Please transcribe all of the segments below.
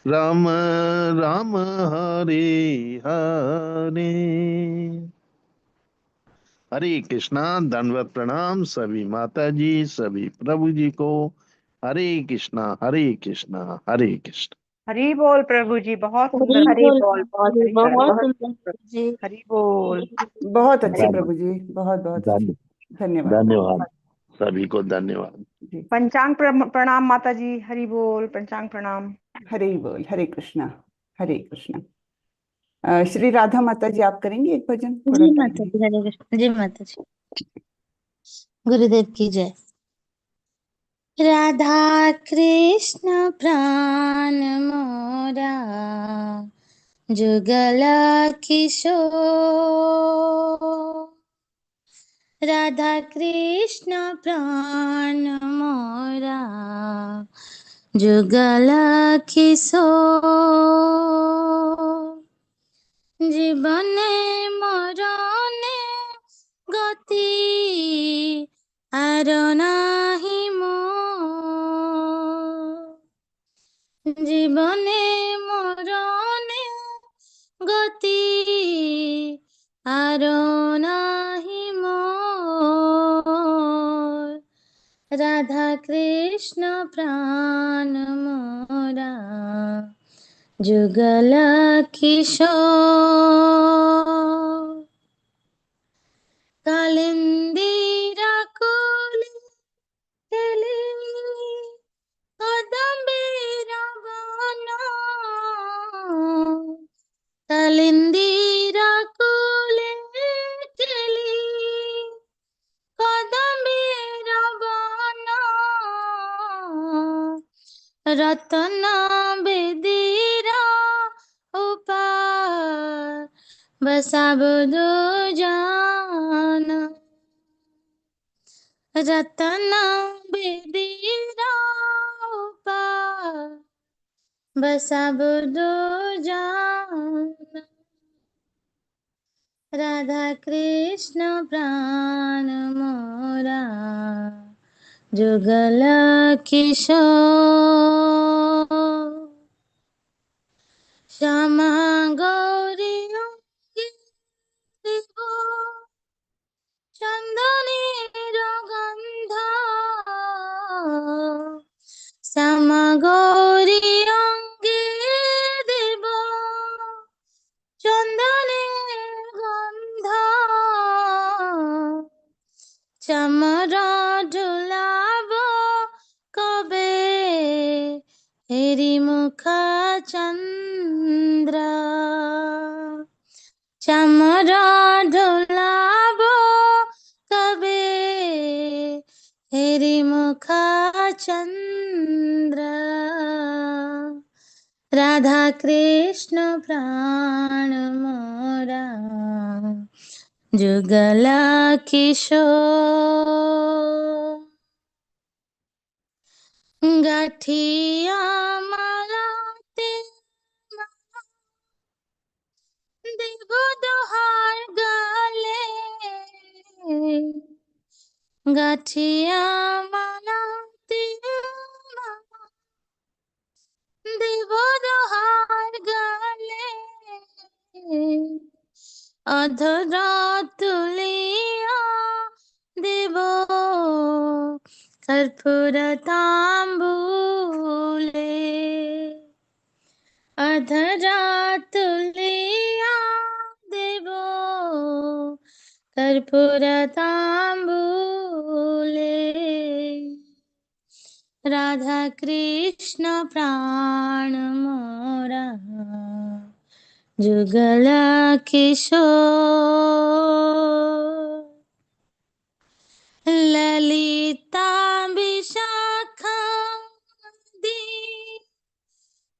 राम राम हरे हरे। हरे कृष्णा। दंडवत प्रणाम सभी माता जी सभी प्रभु जी को। हरे कृष्णा हरे कृष्णा हरे कृष्णा। हरी बोल प्रभु जी, बहुत हरी सुंदर, हरी बोल बोल, प्रभु बहुत जी, सुंदर, बहुत बहुत सुंदर सुंदर। जी। हरी बोल। बहुत अच्छे हरी धन्य प्रभु जी, बहुत बहुत अच्छे। धन्य धन्यवाद धन्यवाद धन्यवाद सभी को धन्यवाद। जी। पंचांग प्रणाम माता जी, हरी बोल, पंचांग प्रणाम। हरे बोल, हरे कृष्णा, हरे कृष्णा। श्री राधा माता जी, आप करेंगे एक भजन? थोड़ा जी टाइम माता है। जी, हरे कृष्ण जी माता जी। गुरुदेव की जय। राधा कृष्ण प्राण मोरा, जुगल किशोर। राधा कृष्ण प्राण मोरा, जुगल किशोर। জীবনে মরণে গতি আর নাহি মোর। জীবনে মরণে গতি আর নাহি মোর। রাধা কৃষ্ণ প্রাণ মোরা, जुगल किशोर। कालिंदीरा कोले केली, कदम्बीरा बना। कालिंदीरा कोले केली, कदम्बीरा बना। रतन बेदीरा उपार, बसाबदो जान। रतन बेदीरा उपार, बसाबदो जान। राधा कृष्ण प्राण मोरा, जुगल किशोर। श्यामा गौरी अंगी दिगो, चंदनीर गंध। श्यामा गौरी अंगी देव, चंदनीर गंध। चामरा ढुलाब कबे, हेरी मुख चंद्र। चामरा ढुलाब कबे, हेरी मुख चंद्र। राधा कृष्ण प्राण मोरा, जुगल किशोर। गठिया माला ते देव दोहार गले, गठिया माला ते देव दोहार गले। अधरा तुलिया देव, कर्पूर तांबूले। अधरा तुलिया देव, कर्पूर तांबूले। राधा कृष्ण प्राण मोरा, जुगल किशोर। ललिता विशाखादी,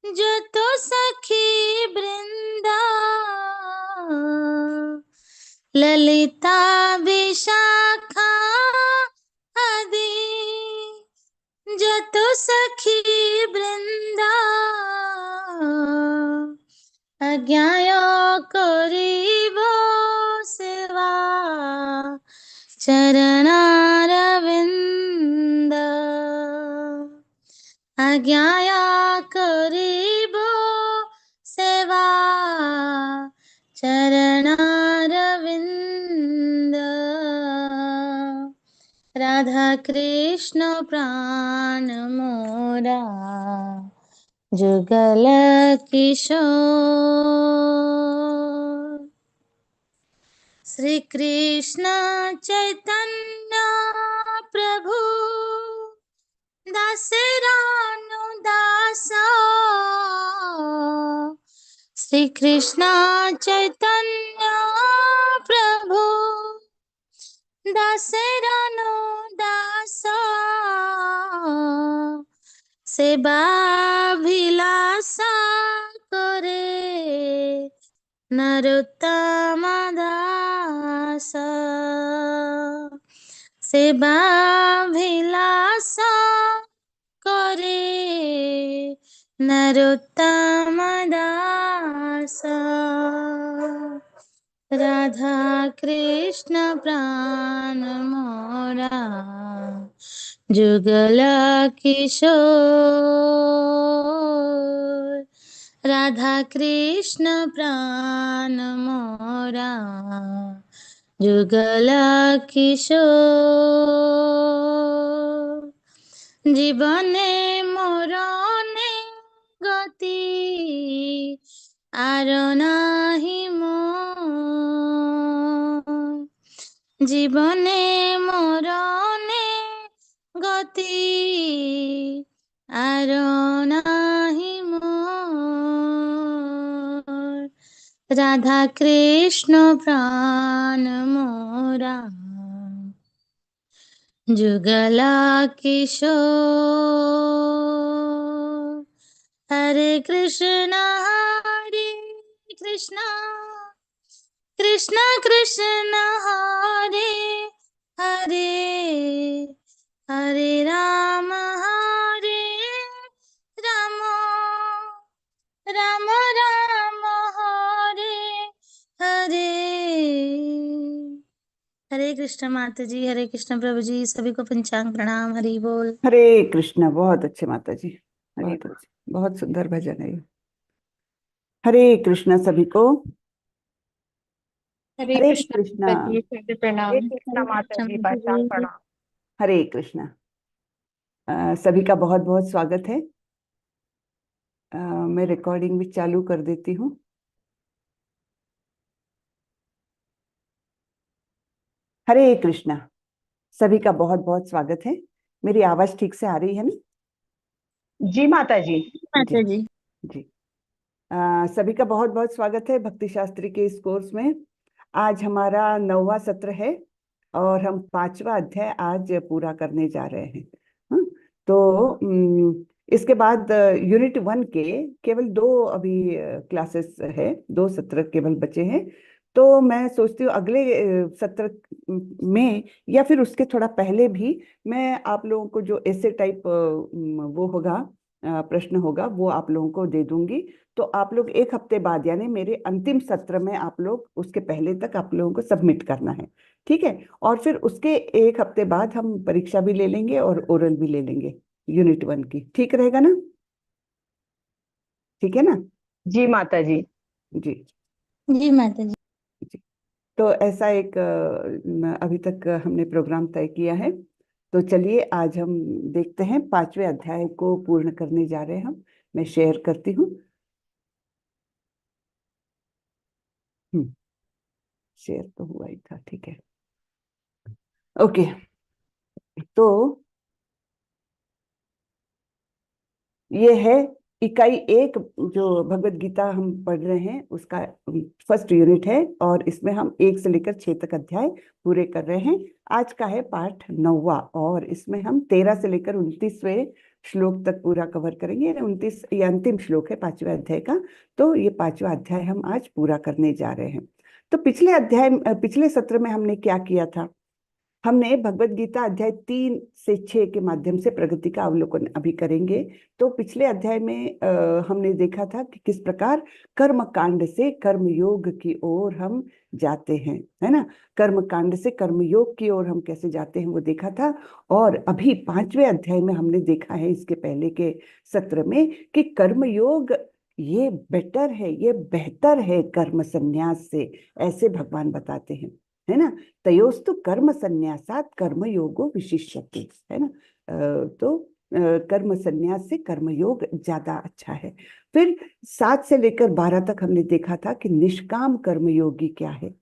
जो तो सखी वृंदा। ललिता विशाखा आदि, जो तो सखी वृंदा। अज्ञाय करिब सेवा, चरणारविंद। अज्ञाय करिब चरणारविंद राधा कृष्ण प्राण मोरा जुगल किशोर श्री कृष्ण चैतन्य प्रभु दासरानु दास श्री कृष्ण चैतन्य प्रभु दासरानु दास सेवाभिलाषा करे नरोत्तम दास सेवाभिलाषा करे नरोत्तम दास राधा कृष्ण प्राण मोरा जुगल किशोर राधा कृष्ण प्राण मोरा जुगल किशोर জীবনে মরণে গতি আর নাহি মোর জীবনে মরণে গতি আর নাহি মোর রাধা কৃষ্ণ প্রাণ মোরা जुगला किशोर हरे कृष्णा कृष्णा कृष्ण हरे हरे हरे राम राम राम राम हरे हरे हरे कृष्ण माता जी, हरे कृष्ण प्रभु जी, सभी को पंचांग प्रणाम, हरि बोल। हरे कृष्ण। बहुत अच्छे माता जी, बहुत अच्छे, बहुत सुंदर भजन है ये। हरे कृष्ण सभी को। हरे हरे कृष्ण कृष्ण। माता जी, सभी प्रणाम। हरे कृष्ण माता जी, कृष्ण पंचांग प्रणाम। हरे कृष्ण। सभी का बहुत बहुत स्वागत है। मैं रिकॉर्डिंग भी चालू कर देती हूँ। हरे कृष्ण। सभी का बहुत बहुत स्वागत है। मेरी आवाज ठीक से आ रही है ना? जी माता जी। माता जी। जी। सभी का बहुत बहुत स्वागत है भक्ति शास्त्री के इस कोर्स में। आज हमारा 9वां सत्र है और हम 5वां अध्याय आज पूरा करने जा रहे हैं। तो इसके बाद यूनिट 1 के केवल 2 अभी क्लासेस है, 2 सत्र केवल बचे हैं। तो मैं सोचती हूँ अगले सत्र में या फिर उसके थोड़ा पहले भी मैं आप लोगों को जो ऐसे टाइप वो होगा, प्रश्न होगा, वो आप लोगों को दे दूंगी। तो आप लोग 1 हफ्ते बाद यानी मेरे अंतिम सत्र में आप लोग उसके पहले तक आप लोगों को सबमिट करना है, ठीक है? और फिर उसके 1 हफ्ते बाद हम परीक्षा भी ले लेंगे और ओरल भी ले लेंगे यूनिट 1 की। ठीक रहेगा ना? ठीक है ना? जी माता जी। जी जी माता जी। जी। तो ऐसा एक अभी तक हमने प्रोग्राम तय किया है। तो चलिए आज हम देखते हैं 5वें अध्याय को पूर्ण करने जा रहे हैं हम। मैं शेयर करती हूँ। शेयर तो हुआ ही था, ठीक है। ओके। तो ये है इकाई 1 जो भगवत गीता हम पढ़ रहे हैं उसका फर्स्ट यूनिट है और इसमें हम 1 से लेकर 6 तक अध्याय पूरे कर रहे हैं। आज का है पाठ 9वां और इसमें हम 13 से लेकर 29वें श्लोक तक पूरा कवर करेंगे। 29 ये अंतिम श्लोक है 5वें अध्याय का। तो ये 5वां अध्याय हम आज पूरा करने जा रहे हैं। तो पिछले सत्र में हमने क्या किया था? हमने भगवत गीता अध्याय 3 से 6 के माध्यम से प्रगति का अवलोकन अभी करेंगे। तो पिछले अध्याय में हमने देखा था कि किस प्रकार कर्म कांड से कर्म योग की ओर हम जाते हैं, है ना? कर्म कांड से कर्म योग की ओर हम कैसे जाते हैं वो देखा था। और अभी 5वें अध्याय में हमने देखा है इसके पहले के सत्र में कि कर्म योग ये बेटर है, ये बेहतर है कर्म संन्यास से, ऐसे भगवान बताते हैं, है ना। तयोस्तु कर्म संन्यासात कर्म योगो विशिष्यते, है ना। तो कर्म संन्यास से कर्म योग ज्यादा अच्छा है। फिर 7 से लेकर 12 तक हमने देखा था कि निष्काम कर्म योगी क्या है।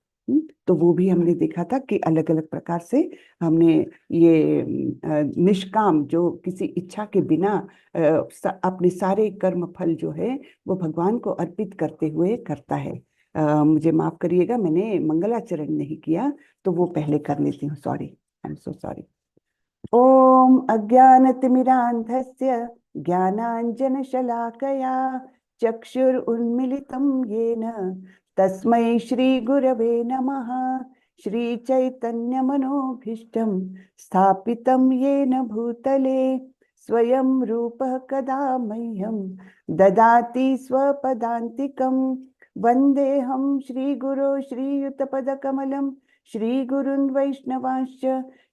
तो वो भी हमने देखा था कि अलग अलग प्रकार से हमने ये निष्काम, जो किसी इच्छा के बिना अपने सारे कर्म फल जो है वो भगवान को अर्पित करते हुए करता है। मुझे माफ करिएगा, मैंने मंगलाचरण नहीं किया, तो वो पहले कर लेती हूँ। Sorry, I am so sorry. ओम अज्ञानतिमिरान्धस्य ज्ञानाञ्जनशलाकया चक्षुरुन्मिलितं येन तस्मै श्रीगुरवे नमः। श्रीचैतन्यमनोभीष्टं स्थापितं येन भूतले स्वयं रूपः कदा मह्यं ददाति स्वपदान्तिकं। वन्देऽहं श्रीगुरो श्रीयुतपदकमलं श्रीगुरुन् वैष्णवांश्च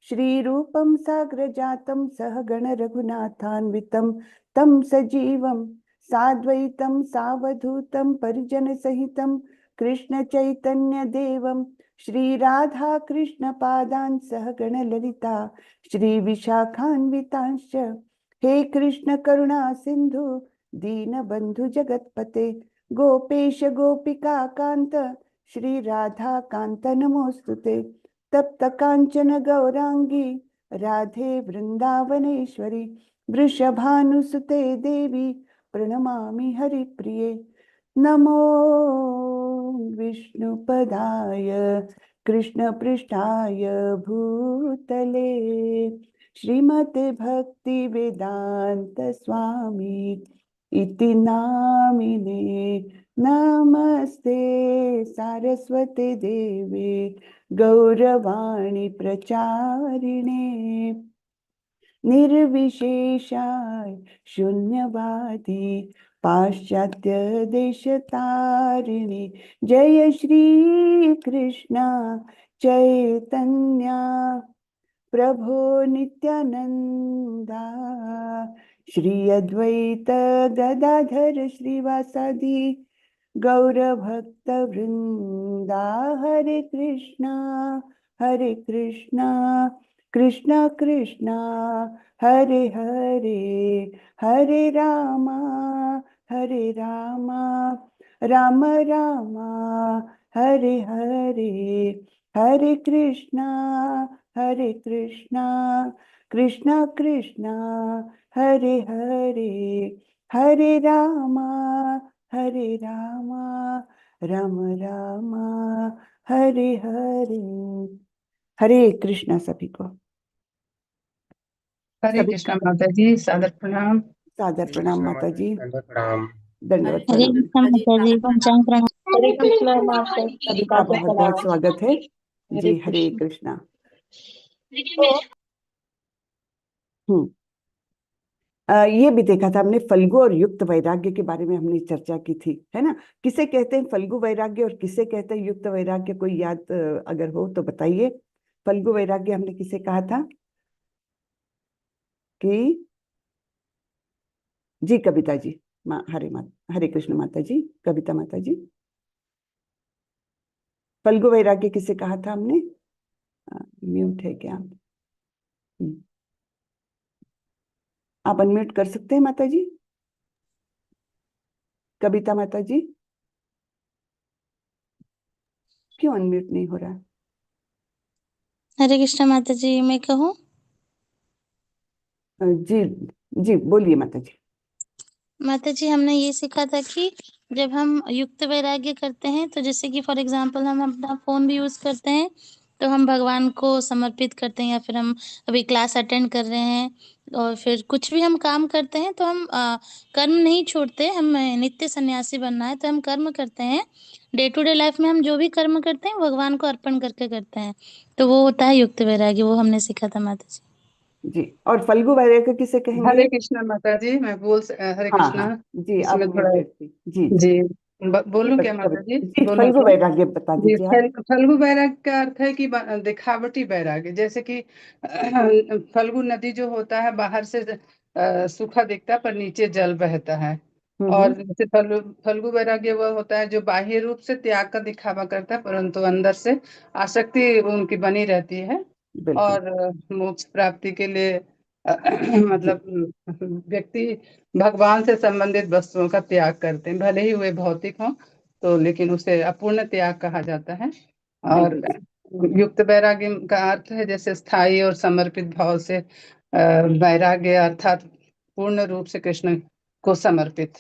श्रीरूपं साग्रजातं सहगण रघुनाथान्वितं तं सजीवं साद्वैतं सावधूतं परिजनसहितं कृष्ण चैतन्य देवं श्रीराधा कृष्ण पादान् सहगण ललिता श्रीविशाखान्वितांश्च। हे कृष्ण करुणा सिंधु दीनबंधु जगत्पते गोपेश गोपिका कांत श्री राधा कांत नमोस्तुते। तप्त कांचन गौरांगी राधे वृंदावनेश्वरी वृषभानुसुते देवी प्रणमामि हरिप्रिये। नमो विष्णुपदाय कृष्णपृष्ठाय भूतले श्रीमते भक्ति वेदांत स्वामी इति नामिने। नमस्ते सारस्वते देवे गौरवाणी प्रचारिणे निर्विशेषाय शून्यवादी पाश्चात्य देशतारिणी। जय श्री कृष्ण चैतन्य प्रभो नित्यानंदा श्री अद्वैत गदाधर श्रीवासादि गौरभक्त वृंदा। हरे कृष्णा कृष्णा कृष्णा हरे हरे, हरे रामा राम रामा हरे हरे, हरे कृष्णा कृष्णा कृष्णा हरे हरे, हरे रामा राम रामा हरे हरे। हरे कृष्णा सभी को। हरे सभी कृष्णा माता जी, सादर प्रणाम। सादर प्रणाम माता जी, दंडवत प्रणाम। दंडवत हरे प्रणाम। कृष्ण माता जी, पंचांग प्रणाम। हरे कृष्ण माता जी, सभी का बहुत बहुत स्वागत है जी। हरे कृष्णा। ये भी देखा था हमने, फल्गु और युक्त वैराग्य के बारे में हमने चर्चा की थी, है ना। किसे कहते हैं फल्गु वैराग्य और किसे कहते हैं युक्त वैराग्य, कोई याद अगर हो तो बताइए। फल्गु वैराग्य हमने किसे कहा था कि जी कविता जी, हरे कृष्ण माता जी, कविता माता जी, फल्गु वैराग्य किसे कहा था हमने? म्यूट है क्या? आप अनम्यूट कर सकते हैं माता जी, कविता माता जी। क्यों अनम्यूट नहीं हो रहा? हरे कृष्ण माता जी, मैं कहूँ? जी जी बोलिए माता जी। माता जी, हमने ये सीखा था कि जब हम युक्त वैराग्य करते हैं, तो जैसे कि फॉर एग्जांपल हम अपना फोन भी यूज करते हैं, तो हम भगवान को समर्पित करते हैं, या फिर हम अभी क्लास अटेंड कर रहे हैं और फिर कुछ भी हम काम करते हैं, तो हम कर्म नहीं छोड़ते। हम नित्य सन्यासी बनना है तो हम कर्म करते हैं। डे टू डे लाइफ में हम जो भी कर्म करते हैं भगवान को अर्पण करके करते हैं, तो वो होता है युक्त वैराग्य। वो हमने सीखा था माता जी। जी, और फल्गु वैराग्य किसे कहेंगे? हरे कृष्णा माता जी, मैं हरे हाँ कृष्णा। जी, आप इसमें थोड़ा म्यूटेड थी जी। जी बोलूं क्या माता जी? जी बोलूं फल्गु क्या? वैराग्य बता जी, दीजिए आप। फल्गु वैराग्य का अर्थ है कि दिखावटी वैराग्य, जैसे कि फल्गु नदी जो होता है बाहर से सूखा दिखता है पर नीचे जल बहता है, और जैसे फल्गु वैराग्य वह होता है जो बाह्य रूप से त्याग का दिखावा करता है, परंतु अंदर से आसक्ति उनकी बनी रहती है। बिल्कुल और मोक्ष प्राप्ति के लिए जी मतलब व्यक्ति भगवान से संबंधित वस्तुओं का त्याग करते हैं, भले ही वे भौतिक हों, तो लेकिन उसे अपूर्ण त्याग कहा जाता है। और बिल्कुल युक्त वैराग्य का अर्थ है जैसे स्थायी और समर्पित भाव से वैराग्य अर्थात पूर्ण रूप से कृष्ण को समर्पित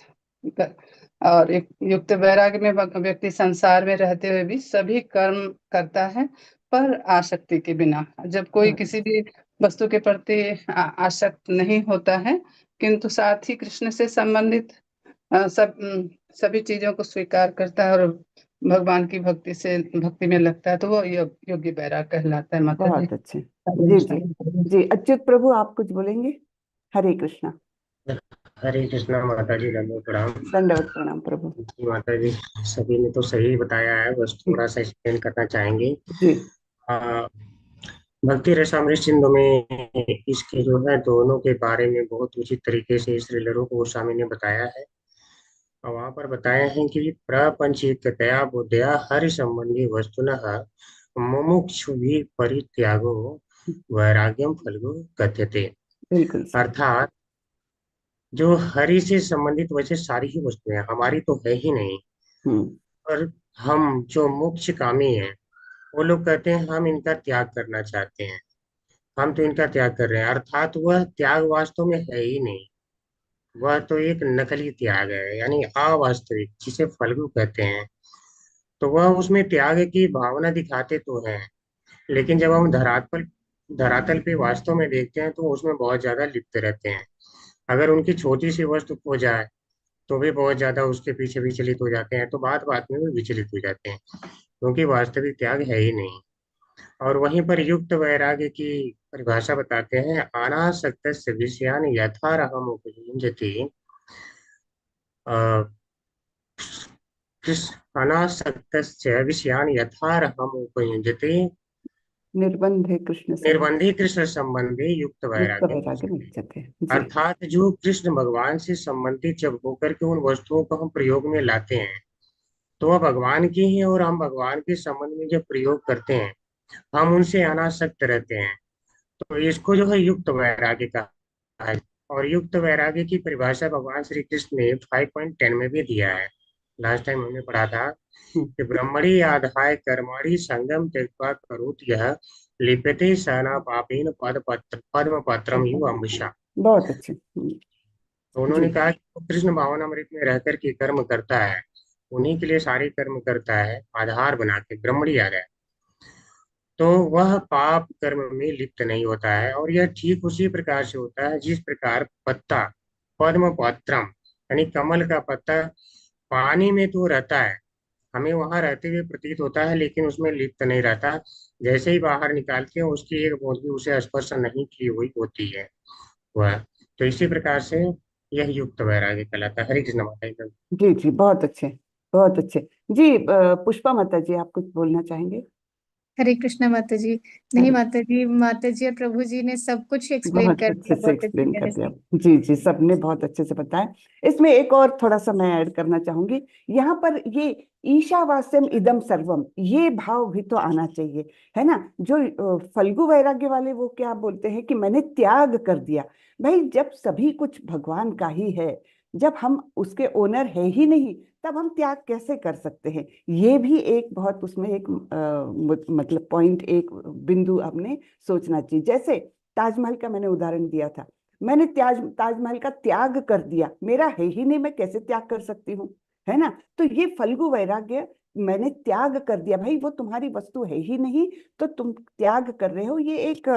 और एक युक्त वैराग्य में व्यक्ति संसार में रहते हुए भी सभी कर्म करता है, पर आसक्ति के बिना। जब कोई किसी भी वस्तु के प्रति आसक्त नहीं होता है, किंतु साथ ही कृष्ण से संबंधित सभी चीजों को स्वीकार करता है और भगवान की भक्ति में लगता है, तो वो योगी वैराग कहलाता है। माता जी बहुत अच्छे। जी जी जी, अच्युत प्रभु आप कुछ बोलेंगे? हरे कृष्णा। हरे कृष्णा माता जी, दंडवत प्रणाम। दंडवत प्रणाम प्रभु। जी माता जी, सभी ने तो सही बताया है, बस थोड़ा सा एक्सप्लेन करना चाहेंगे। जी भक्ति रसामृत सिंधु में इसके जो है दोनों के बारे में बहुत उचित तरीके से श्रील रूप गोस्वामी ने बताया है। और वहां पर बताया है कि प्रपंचितया बुद्धया हरि संबंधी वस्तुनः मुमुक्षु भी परित्यागो वैराग्यम फल्गु कथ्यते। बिल्कुल अर्थात जो हरि से संबंधित वैसे सारी ही वस्तुएं हमारी तो है ही नहीं, और हम जो मोक्ष कामी हैं वो लोग कहते हैं हम इनका त्याग करना चाहते हैं, हम तो इनका त्याग कर रहे हैं। अर्थात वह त्याग वास्तव में है ही नहीं, वह तो एक नकली त्याग है, यानी अवास्तविक, जिसे फल्गु कहते हैं। तो वह उसमें त्याग की भावना दिखाते तो हैं, लेकिन जब हम धरातल पे वास्तव में देखते हैं तो उसमें बहुत ज्यादा लिप्त रहते हैं। अगर उनकी छोटी सी वस्तु खो जाए तो भी बहुत ज्यादा उसके पीछे विचलित हो जाते हैं, तो बात बात में भी विचलित हो जाते हैं, क्योंकि वास्तविक त्याग है ही नहीं। और वहीं पर युक्त वैराग्य की परिभाषा बताते हैं, अनासक्त विषयान यथारहम उपयुञ्जति अनासक्त विषयान यथारहम उपयुञ्जति निर्बंधे कृष्ण निर्बंधी कृष्ण संबंधी युक्त वैराग्य। उच्यते। अर्थात जो कृष्ण भगवान से संबंधित जब होकर के उन वस्तुओं को हम प्रयोग में लाते हैं तो वह भगवान की ही, और हम भगवान के संबंध में जब प्रयोग करते हैं हम उनसे अनासक्त रहते हैं, तो इसको जो है युक्त वैराग्य कहा है। और युक्त वैराग्य की परिभाषा भगवान श्री कृष्ण ने 5.10 में भी दिया है। लास्ट टाइम हमने पढ़ा था कि ब्रह्मणि आधाय कर्मणि संगम त्यक्त्वा करोति यः लिप्यते सना पापेन पद्म पत्रम युव अम्बुषा। बहुत अच्छे। तो उन्होंने कहा कि कृष्ण भावनामृत में रह करके कर्म करता है, उन्हीं के लिए सारे कर्म करता है, आधार बना के ब्रह्मणि आधार, तो वह पाप कर्म में लिप्त नहीं होता है। और यह ठीक उसी प्रकार से होता है जिस प्रकार पत्ता पद्म पत्रम यानी कमल का पत्ता पानी में तो रहता है, हमें वहां रहते हुए प्रतीत होता है, लेकिन उसमें लिप्त नहीं रहता। जैसे ही बाहर निकालते हैं उसकी एक बूंद भी उसे स्पर्श नहीं की हुई होती है वह। तो इसी प्रकार से यह युक्त वैराग्य कहलाता है। हरे कृष्ण माता जी। जी जी, बहुत अच्छे, बहुत अच्छे। जी पुष्पा माता जी आप कुछ बोलना चाहेंगे? हरे कृष्णा माता जी। नहीं माता जी और प्रभु जी ने सब कुछ एक्सप्लेन बहुत कर अच्छे दिया, से बहुत अच्छी एक्सप्लेन कर तरह दिया। से। जी जी, सबने बहुत अच्छे से बताया। इसमें एक और थोड़ा सा मैं ऐड करना चाहूंगी, यहाँ पर ये ईशावास्यम इदम सर्वम, ये भाव भी तो आना चाहिए, है ना। जो फल्गु वैराग्य वाले वो क्या बोलते हैं कि मैंने त्याग कर दिया। भाई जब सभी कुछ भगवान का ही है, जब हम उसके ओनर है ही नहीं, तब हम त्याग कैसे कर सकते हैं? ये भी एक बहुत उसमें एक मतलब पॉइंट, एक बिंदु हमने सोचना चाहिए। जैसे ताजमहल का मैंने उदाहरण दिया था, मैंने ताजमहल का त्याग कर दिया, मेरा है ही नहीं, मैं कैसे त्याग कर सकती हूँ, है ना। तो ये फल्गु वैराग्य, मैंने त्याग कर दिया, भाई वो तुम्हारी वस्तु है ही नहीं तो तुम त्याग कर रहे हो, ये एक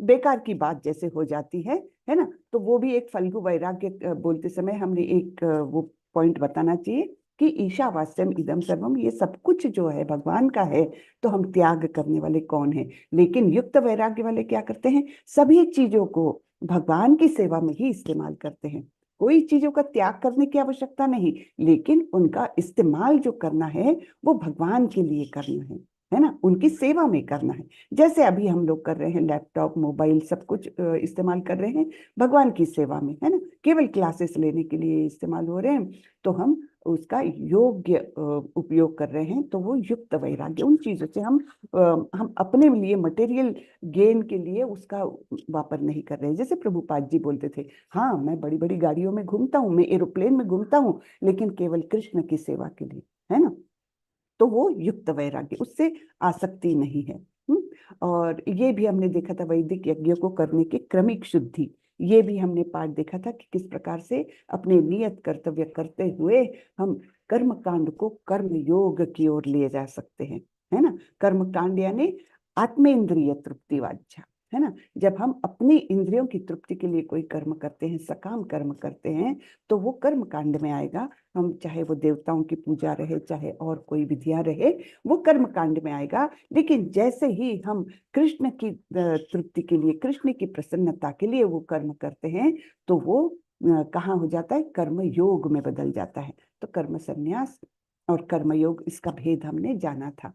बेकार की बात जैसे हो जाती है ना। तो वो भी एक फल्गु वैराग्य बोलते समय हमने एक वो पॉइंट बताना चाहिए कि ईशावास्यम इदम सर्वम, ये सब कुछ जो है भगवान का है, तो हम त्याग करने वाले कौन है। लेकिन युक्त वैराग्य वाले क्या करते हैं, सभी चीजों को भगवान की सेवा में ही इस्तेमाल करते हैं, कोई चीजों का त्याग करने की आवश्यकता नहीं, लेकिन उनका इस्तेमाल जो करना है वो भगवान के लिए करना है। है ना, उनकी सेवा में करना है। जैसे अभी हम लोग कर रहे हैं, लैपटॉप मोबाइल सब कुछ इस्तेमाल कर रहे हैं भगवान की सेवा में, है ना, केवल क्लासेस लेने के लिए इस्तेमाल हो रहे हैं, तो हम उसका योग्य उपयोग कर रहे हैं, तो वो युक्त वैराग्य। उन चीजों से हम अपने लिए मटेरियल गेन के लिए उसका वापर नहीं कर रहे हैं। जैसे प्रभुपाद जी बोलते थे, हाँ मैं बड़ी बड़ी गाड़ियों में घूमता हूँ, मैं एरोप्लेन में घूमता हूँ, लेकिन केवल कृष्ण की सेवा के लिए, है ना, तो वो युक्त वैराग्य, उससे आसक्ति नहीं है। और ये भी हमने देखा था वैदिक यज्ञों को करने की क्रमिक शुद्धि, ये भी हमने पाठ देखा था कि किस प्रकार से अपने नियत कर्तव्य करते हुए हम कर्म कांड को कर्म योग की ओर ले जा सकते हैं, है ना। कर्म कांड यानी आत्मेंद्रिय तृप्ति वांछा, है ना। जब हम अपनी इंद्रियों की तृप्ति के लिए कोई कर्म करते हैं, सकाम कर्म करते हैं, तो वो कर्म कांड में आएगा। हम चाहे वो देवताओं की पूजा रहे, चाहे और कोई विधियां रहे, वो कर्म कांड में आएगा। लेकिन जैसे ही हम कृष्ण की तृप्ति के लिए, कृष्ण की प्रसन्नता के लिए वो कर्म करते हैं, तो वो कहाँ हो जाता है, कर्म योग में बदल जाता है। तो कर्म संन्यास और कर्म योग, इसका भेद हमने जाना था।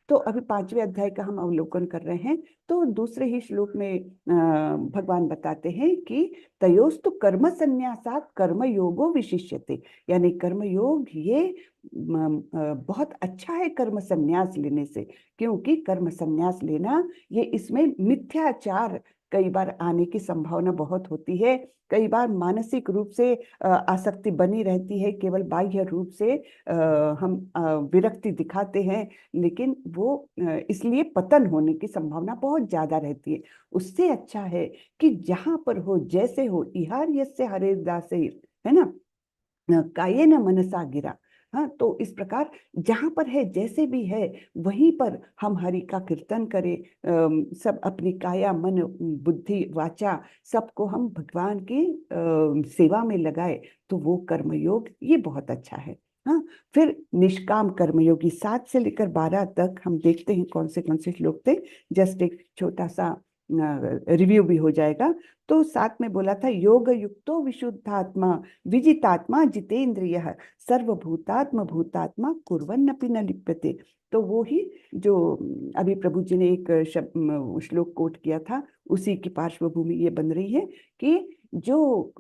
तो अभी 5वें अध्याय का हम अवलोकन कर रहे हैं। तो दूसरे ही श्लोक में भगवान बताते हैं कि तयोस्तु कर्म संन्यासात कर्म योगो विशिष्यते, यानी कर्म योग ये बहुत अच्छा है कर्म संन्यास लेने से, क्योंकि कर्म संन्यास लेना ये, इसमें मिथ्याचार कई बार आने की संभावना बहुत होती है। कई बार मानसिक रूप से आसक्ति बनी रहती है, केवल बाह्य रूप से हम विरक्ति दिखाते हैं, लेकिन वो इसलिए पतन होने की संभावना बहुत ज्यादा रहती है। उससे अच्छा है कि जहां पर हो, जैसे हो, इहार यस्य हरे दासे, है ना, कायेन मनसा गिरा। हाँ, तो इस प्रकार जहां पर है, जैसे भी है, वहीं पर हम हरि का कीर्तन करें, सब अपनी काया मन बुद्धि वाचा सबको हम भगवान की सेवा में लगाए, तो वो कर्मयोग ये बहुत अच्छा है। हाँ, फिर निष्काम कर्मयोगी 7 से लेकर 12 तक हम देखते हैं कौन से श्लोक थे। जस्ट एक छोटा सा रिव्यू भी हो जाएगा। तो 7 में बोला था, योग युक्तो विशुद्धात्मा विजितात्मा जितेंद्रियः सर्वभूतात्म भूतात्मा कुर्वन्नपि न लिप्यते। तो वो ही जो अभी प्रभु जी ने एक श्लोक कोट किया था, उसी की पार्श्वभूमि ये बन रही है कि जो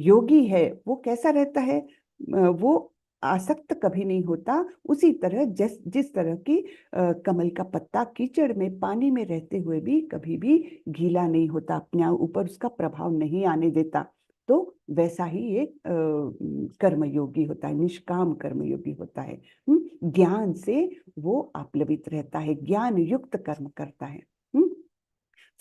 योगी है वो कैसा रहता है, वो आसक्त कभी नहीं होता। उसी तरह जिस तरह की कमल का पत्ता कीचड़ में, पानी में रहते हुए भी कभी भी गीला नहीं होता, अपने ऊपर उसका प्रभाव नहीं आने देता, तो वैसा ही ये कर्मयोगी होता है, निष्काम कर्मयोगी होता है। ज्ञान से वो आप्लवित रहता है, ज्ञान युक्त कर्म करता है।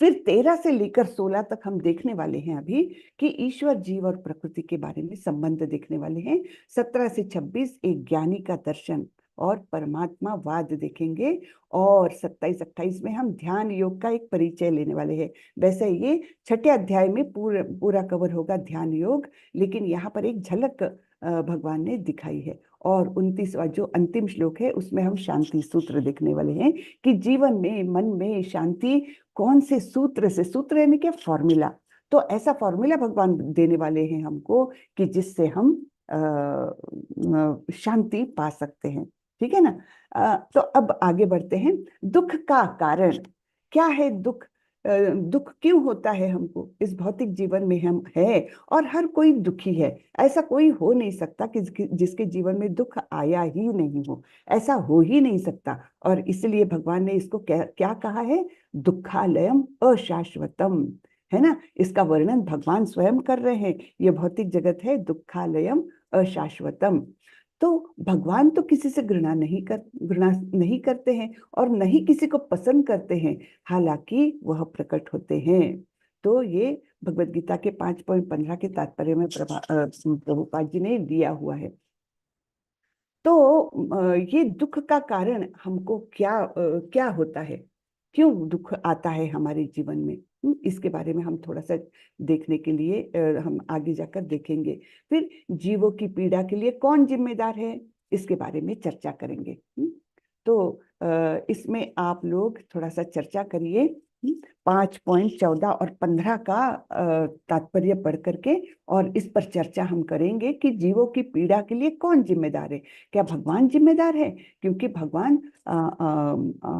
फिर 13 से लेकर 16 तक हम देखने वाले हैं अभी कि ईश्वर, जीव और प्रकृति के बारे में संबंध देखने वाले हैं। 17 से 26 एक ज्ञानी का दर्शन और परमात्मा वाद देखेंगे, और 27-28 में हम ध्यान योग का एक परिचय लेने वाले हैं। वैसे ये 6ठे अध्याय में पूरा कवर होगा ध्यान योग, लेकिन यहाँ पर एक झलक भगवान ने दिखाई है। और 29वां जो अंतिम श्लोक है, उसमें हम शांति सूत्र देखने वाले हैं कि जीवन में, मन में शांति कौन से सूत्र से, सूत्र यानी क्या, फॉर्मूला, तो ऐसा फॉर्मूला भगवान देने वाले हैं हमको कि जिससे हम शांति पा सकते हैं। ठीक है ना। तो अब आगे बढ़ते हैं। दुख का कारण क्या है, दुख क्यों होता है हमको इस भौतिक जीवन में, हम है और हर कोई दुखी है। ऐसा कोई हो नहीं सकता कि जिसके जीवन में दुख आया ही नहीं हो, ऐसा हो ही नहीं सकता। और इसलिए भगवान ने इसको क्या कहा है, दुखालयम अशाश्वतम, है ना। इसका वर्णन भगवान स्वयं कर रहे हैं। ये भौतिक जगत है दुखालयम अशाश्वतम। तो भगवान तो किसी से घृणा नहीं करते हैं और नहीं किसी को पसंद करते हैं, हालांकि वह प्रकट होते हैं। तो ये भगवद गीता के 5.15 के तात्पर्य में प्रभुपाद जी ने दिया हुआ है। तो ये दुख का कारण हमको क्या होता है, क्यों दुख आता है हमारे जीवन में, इसके बारे में हम थोड़ा सा देखने के लिए हम आगे जाकर देखेंगे। फिर जीवों की पीड़ा के लिए कौन जिम्मेदार है, इसके बारे में चर्चा करेंगे। तो इसमें आप लोग थोड़ा सा चर्चा करिए 5.14 और 15 का तात्पर्य पढ़ करके, और इस पर चर्चा हम करेंगे कि जीवों की पीड़ा के लिए कौन जिम्मेदार है। क्या भगवान जिम्मेदार है? क्योंकि भगवान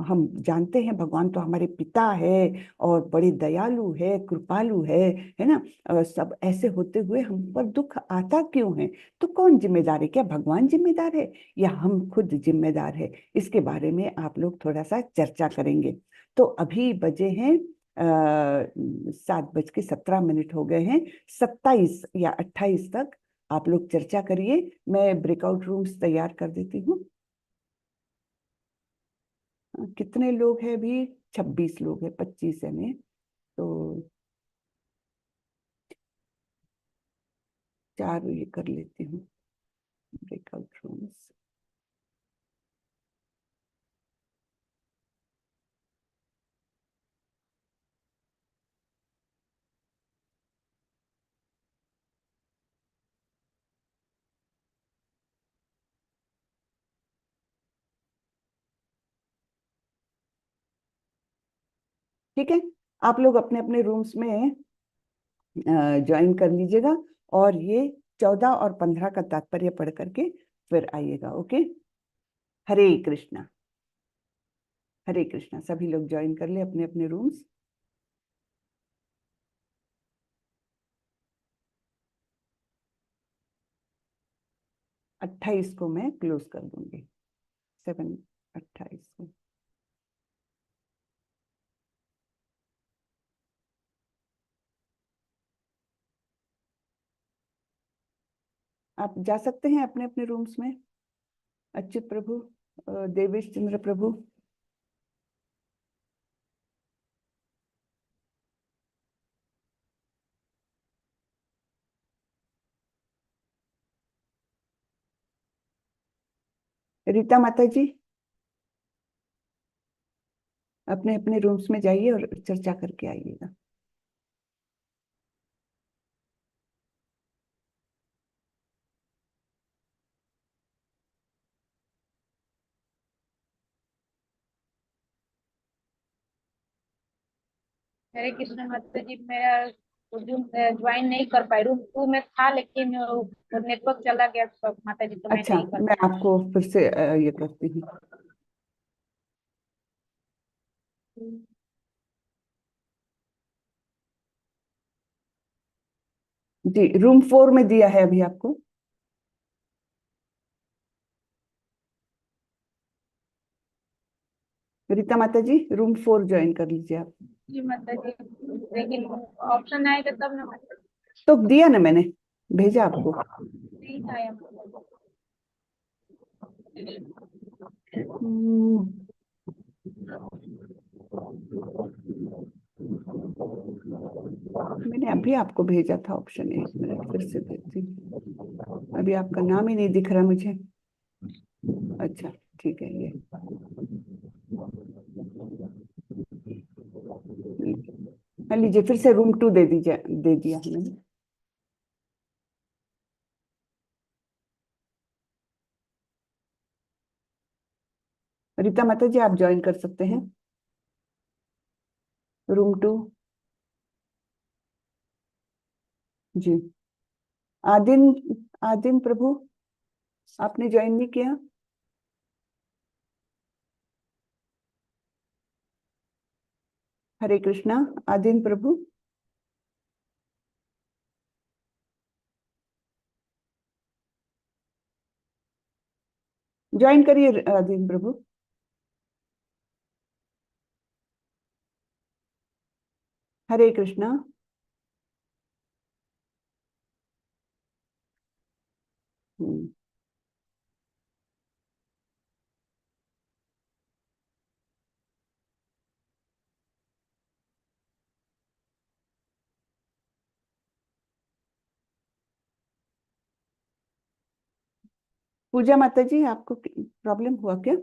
हम जानते हैं भगवान तो हमारे पिता है और बड़े दयालु है, कृपालु है ना। सब ऐसे होते हुए हम पर दुख आता क्यों है? तो कौन जिम्मेदार है? क्या भगवान जिम्मेदार है या हम खुद जिम्मेदार है? इसके बारे में आप लोग थोड़ा सा चर्चा करेंगे। तो अभी बजे हैं 7:17 हो गए हैं। 27 या 28 तक आप लोग चर्चा करिए। मैं ब्रेकआउट रूम्स तैयार कर देती हूँ। कितने लोग हैं अभी? 26 लोग हैं, 25 है में, तो 4 ये कर लेती हूँ ब्रेकआउट रूम्स। ठीक है, आप लोग अपने अपने रूम्स में ज्वाइन कर लीजिएगा और ये 14 और 15 का तात्पर्य पढ़ करके फिर आइएगा। ओके, हरे कृष्णा। हरे कृष्णा। सभी लोग ज्वाइन कर ले अपने अपने रूम्स। अट्ठाईस को मैं क्लोज कर दूंगी। 7/28 को। आप जा सकते हैं अपने अपने रूम्स में। अच्युत प्रभु, देवेश चंद्र प्रभु। रीता माता जी, अपने अपने रूम्स में जाइए और चर्चा करके आइएगा। हरे कृष्ण माता जी, मेरा ज्वाइन नहीं कर पाई। रूम 2 में था लेकिन नेटवर्क चला गया तो माता जी, तो मैं अच्छा, नहीं कर मैं आपको फिर से ये करती हूँ। जी, रूम 4 में दिया है अभी आपको। रीता माता जी, रूम 4 ज्वाइन कर लीजिए आप। जी माता जी, लेकिन ऑप्शन आएगा तब ना माता जी। तो दिया ना मैंने, भेजा आपको। नहीं आया माता जी। मैंने अभी आपको भेजा था ऑप्शन। 1 मिनट फिर से देती हूँ। अभी आपका नाम ही नहीं दिख रहा मुझे। अच्छा ठीक है, ये लीजिए, फिर से रूम 2 दे दीजिए, दे दिया मैंने। रीता माता जी, आप ज्वाइन कर सकते हैं रूम 2। जी, आदिन, आदिन प्रभु, आपने ज्वाइन नहीं किया? हरे कृष्णा। आदिन प्रभु, ज्वाइन करिए आदिन प्रभु। हरे कृष्णा। पूजा माता जी, आपको प्रॉब्लम हुआ क्या?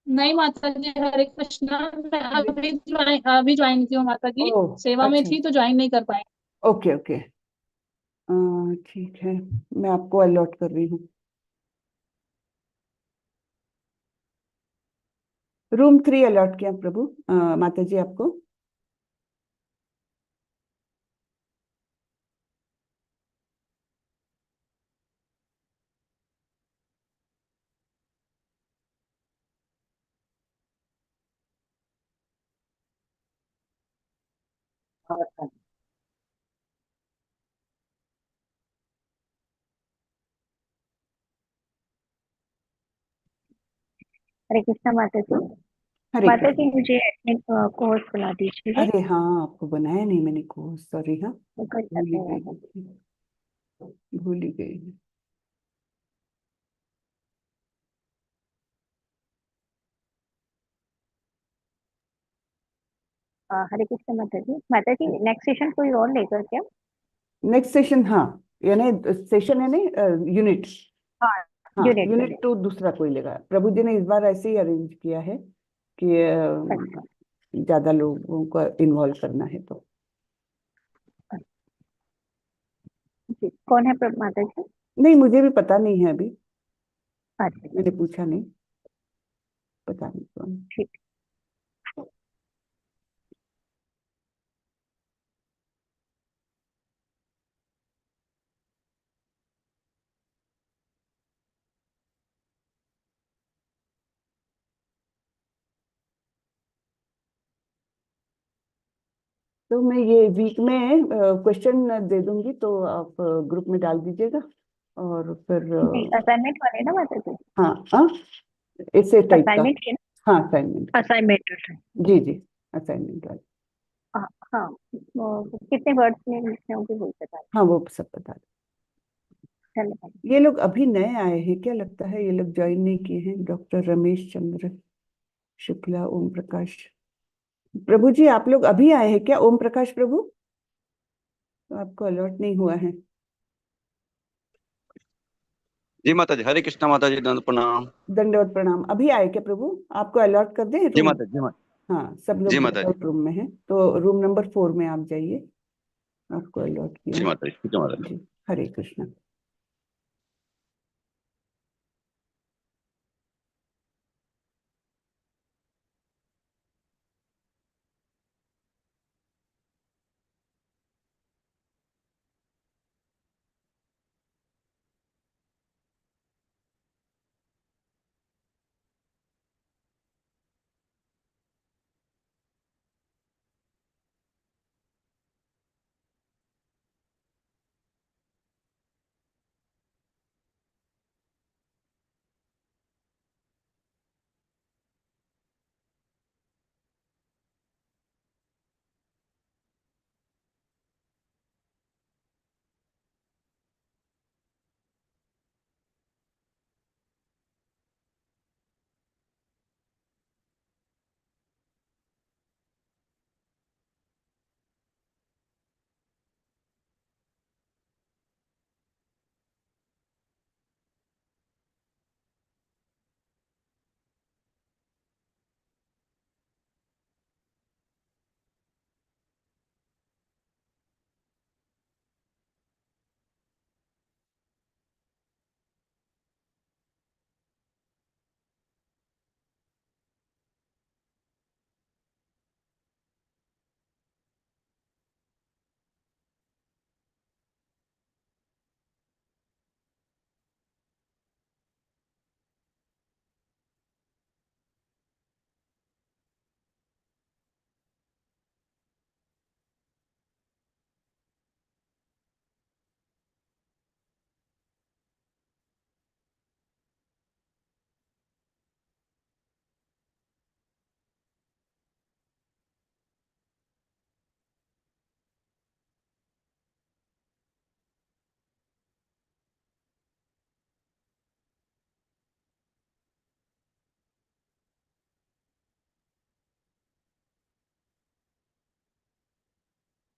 नहीं माता जी, हरे कृष्णा। मैं अभी ज्वाइन की हूँ माता जी। ओह, सेवा में अच्छा, थी तो ज्वाइन नहीं कर पाई। ओके ओके, ठीक है, मैं आपको अलॉट कर रही हूँ। रूम 3 अलॉट किया प्रभु, माता जी आपको। हरे कृष्णा माता जी। हरे माता कृष्ण। जी मुझे एडमिन को होस्ट बना दीजिएगा। अरे हाँ, आपको बनाया नहीं मैंने को, सॉरी। हाँ, वो कर भूल ही सकते हैं। गई थी, भूल ही गई। हरे कृष्णा माता जी। माता जी नेक्स्ट सेशन कोई और लेगा क्या? नेक्स्ट सेशन, हाँ, यानी सेशन है नहीं, यूनिट। हाँ, हाँ, यूनिट यूनिट 2 दूसरा कोई लेगा। प्रभु जी ने इस बार ऐसे ही अरेंज किया है कि अच्छा। ज्यादा लोगों को इन्वॉल्व करना है तो। जी, कौन है माता जी? नहीं, मुझे भी पता नहीं है अभी, अच्छा मैंने पूछा नहीं, पता नहीं कौन। ठीक। तो मैं ये वीक में क्वेश्चन दे दूंगी, तो आप ग्रुप में डाल दीजिएगा और फिर नहीं, असाइनमेंट वाले ना माता जी? हाँ हाँ, ऐसे टाइप का। असाइनमेंट है हाँ, असाइनमेंट। ना? असाइनमेंट। जी जी, असाइनमेंट वाला। हाँ हाँ, कितने वर्ड्स में लिखने होंगे वो बता हाँ, वो सब बता दें। धन्यवाद। ये लोग अभी नए आए हैं क्या, लगता है ये लोग ज्वाइन नहीं किए हैं। डॉक्टर रमेश चंद्र शुक्ला, ओम प्रकाश प्रभु जी, आप लोग अभी आए हैं क्या? ओम प्रकाश प्रभु, तो आपको अलर्ट नहीं हुआ है। जी माता जी, हरे कृष्णा माता जी, दंड प्रणाम। दंडवत प्रणाम। अभी आए क्या प्रभु? आपको अलर्ट कर दें जी रूम? माता जी, हाँ, सब जी लोग माता जी, गेट रूम में हैं, तो रूम नंबर 4 में आप जाइए, आपको अलर्ट किया जी है। माता जी, ठीक है माता जी। जी, हरे कृष्णा।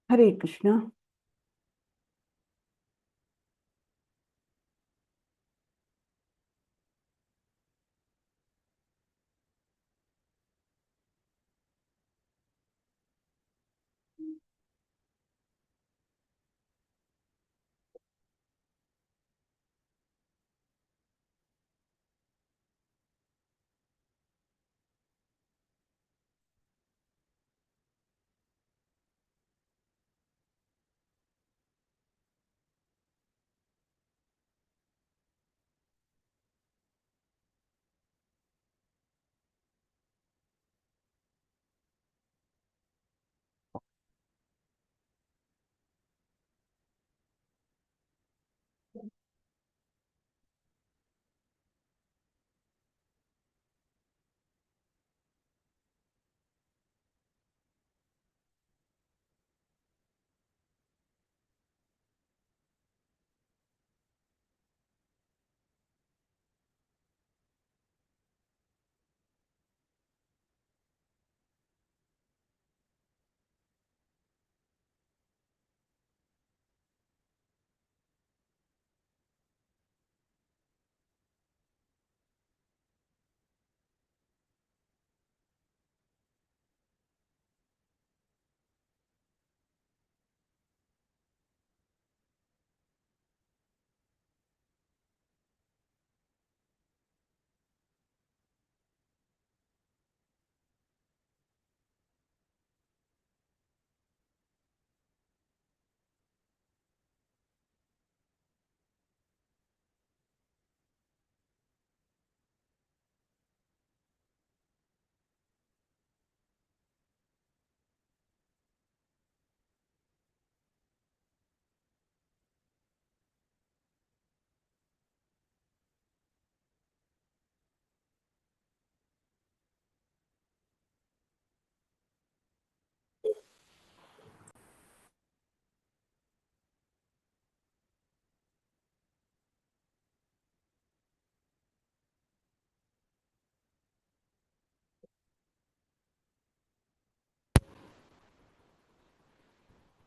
हरे कृष्णा।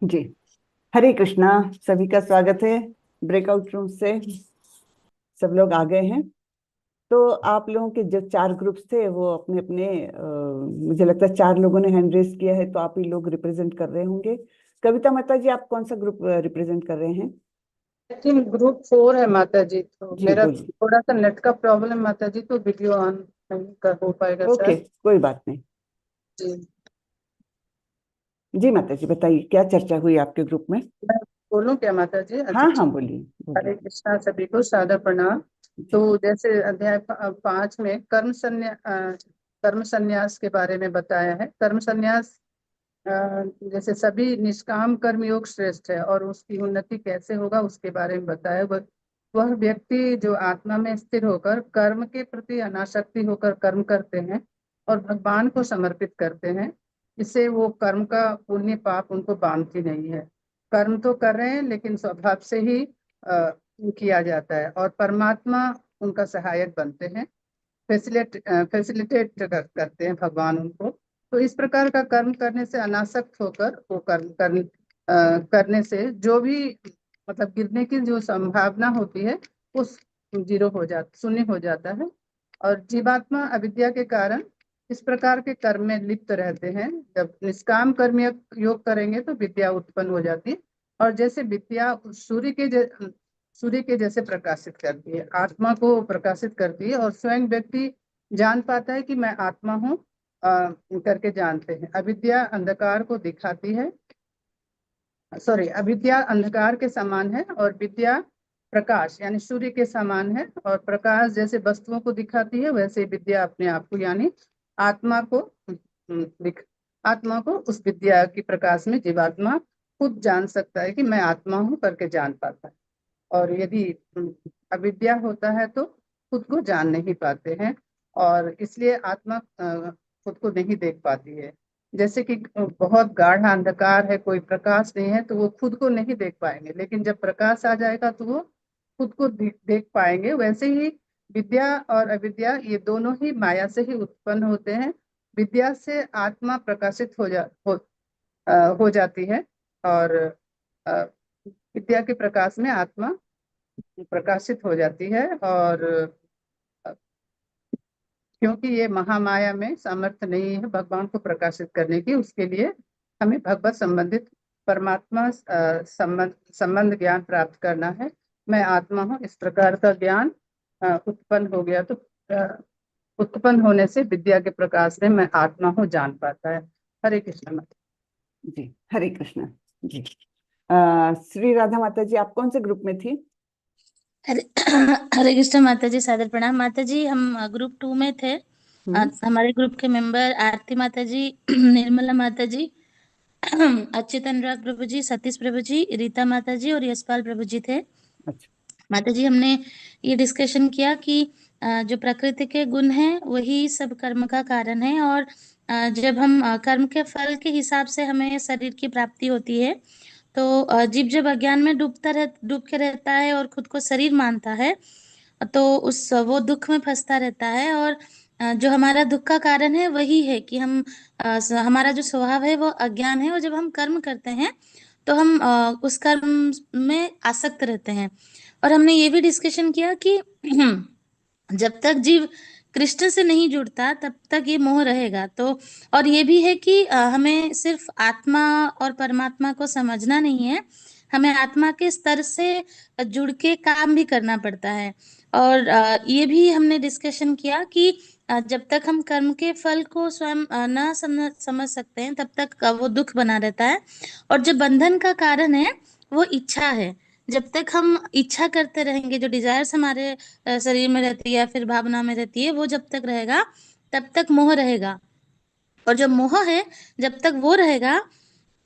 जी, हरे कृष्णा। सभी का स्वागत है। ब्रेकआउट रूम से सब लोग आ गए हैं। तो आप लोगों के जो 4 ग्रुप्स थे वो अपने अपने मुझे लगता है 4 लोगों ने हैंड रेज किया है, तो आप ही लोग रिप्रेजेंट कर रहे होंगे। कविता माता जी, आप कौन सा ग्रुप रिप्रेजेंट कर रहे हैं? ग्रुप 4 है माता जी। तो जी मेरा बोलिए। थोड़ा सा नेट का प्रॉब्लम माता जी, तो वीडियो ऑन नहीं कर हो पाएगा ओके, सर कोई बात नहीं। जी। जी माता जी बताइए, क्या चर्चा हुई आपके ग्रुप में? मैं बोलूं क्या माता जी? अच्छा हाँ हाँ, ठीक। बोलिए हरे बोलिए। कृष्णा, सभी को सादर प्रणाम। जी तो जैसे अध्याय 5 में कर्म संन्यास के बारे में बताया है। कर्म संन्यास अ, जैसे सभी निष्काम कर्म योग श्रेष्ठ है, और उसकी उन्नति कैसे होगा उसके बारे में बताया। वह व्यक्ति जो आत्मा में स्थिर होकर कर्म के प्रति अनासक्ति होकर कर्म करते हैं और भगवान को समर्पित करते हैं, इससे वो कर्म का पुण्य पाप उनको बांधती नहीं है। कर्म तो कर रहे हैं लेकिन स्वभाव से ही किया जाता है, और परमात्मा उनका सहायक बनते हैं, फैसिलिटेट करते हैं भगवान उनको। तो इस प्रकार का कर्म करने से अनासक्त होकर वो करने से जो भी मतलब गिरने की जो संभावना होती है वो जीरो हो जाता, शून्य हो जाता है। और जीवात्मा अविद्या के कारण इस प्रकार के कर्म में लिप्त रहते हैं। जब निष्काम कर्म योग करेंगे तो विद्या उत्पन्न हो जाती है, और जैसे विद्या सूर्य के जैसे प्रकाशित करती है, आत्मा को प्रकाशित करती है, और स्वयं व्यक्ति जान पाता है कि मैं आत्मा हूँ करके जानते हैं। अविद्या अंधकार को दिखाती है, अविद्या अंधकार के समान है और विद्या प्रकाश यानी सूर्य के समान है। और प्रकाश जैसे वस्तुओं को दिखाती है, वैसे विद्या अपने आप को यानी आत्मा को आत्मा को उस विद्या की प्रकाश में जीवात्मा खुद जान सकता है कि मैं आत्मा हूँ करके जान पाता है। और यदि अविद्या होता है तो खुद को जान नहीं पाते हैं, और इसलिए आत्मा खुद को नहीं देख पाती है। जैसे कि बहुत गाढ़ा अंधकार है, कोई प्रकाश नहीं है, तो वो खुद को नहीं देख पाएंगे, लेकिन जब प्रकाश आ जाएगा तो वो खुद को देख पाएंगे। वैसे ही विद्या और अविद्या ये दोनों ही माया से ही उत्पन्न होते हैं। विद्या से आत्मा प्रकाशित हो जाती है, और विद्या के प्रकाश में आत्मा प्रकाशित हो जाती है। और क्योंकि ये महामाया में सामर्थ्य नहीं है भगवान को प्रकाशित करने की, उसके लिए हमें भगवत संबंधित परमात्मा संबंध ज्ञान प्राप्त करना है। मैं आत्मा हूँ इस प्रकार का ज्ञान उत्पन्न हो गया तो उत्पन्न होने से विद्या के प्रकाश में मैं आत्मा हूँ जान पाता है। हरे कृष्ण। जी, हरे कृष्णा। जी, श्री राधा माता जी, आप कौन से ग्रुप में थी? हरे हरे कृष्ण माता जी, सादर प्रणाम माता जी। हम ग्रुप 2 में थे। हमारे ग्रुप के मेंबर आरती माता जी, निर्मला माता जी, अच्युत अनुराग प्रभु जी, सतीश प्रभु जी, रीता माता जी और यशपाल प्रभु जी थे। माता जी, हमने ये डिस्कशन किया कि जो प्रकृति के गुण हैं वही सब कर्म का कारण है, और जब हम कर्म के फल के हिसाब से हमें शरीर की प्राप्ति होती है, तो जीव जब अज्ञान में डूब के रहता है और खुद को शरीर मानता है, तो वो दुख में फंसता रहता है। और जो हमारा दुख का कारण है वही है कि हमारा जो स्वभाव है वो अज्ञान है, और जब हम कर्म करते हैं तो हम उस कर्म में आसक्त रहते हैं। और हमने ये भी डिस्कशन किया कि जब तक जीव कृष्ण से नहीं जुड़ता तब तक ये मोह रहेगा। तो और ये भी है कि हमें सिर्फ आत्मा और परमात्मा को समझना नहीं है, हमें आत्मा के स्तर से जुड़ के काम भी करना पड़ता है। और ये भी हमने डिस्कशन किया कि जब तक हम कर्म के फल को स्वयं न समझ सकते हैं तब तक वो दुख बना रहता है। और जो बंधन का कारण है वो इच्छा है। जब तक हम इच्छा करते रहेंगे, जो डिजायर्स हमारे शरीर में रहती है या फिर भावना में रहती है, वो जब तक रहेगा तब तक मोह रहेगा। और जो मोह है जब तक वो रहेगा,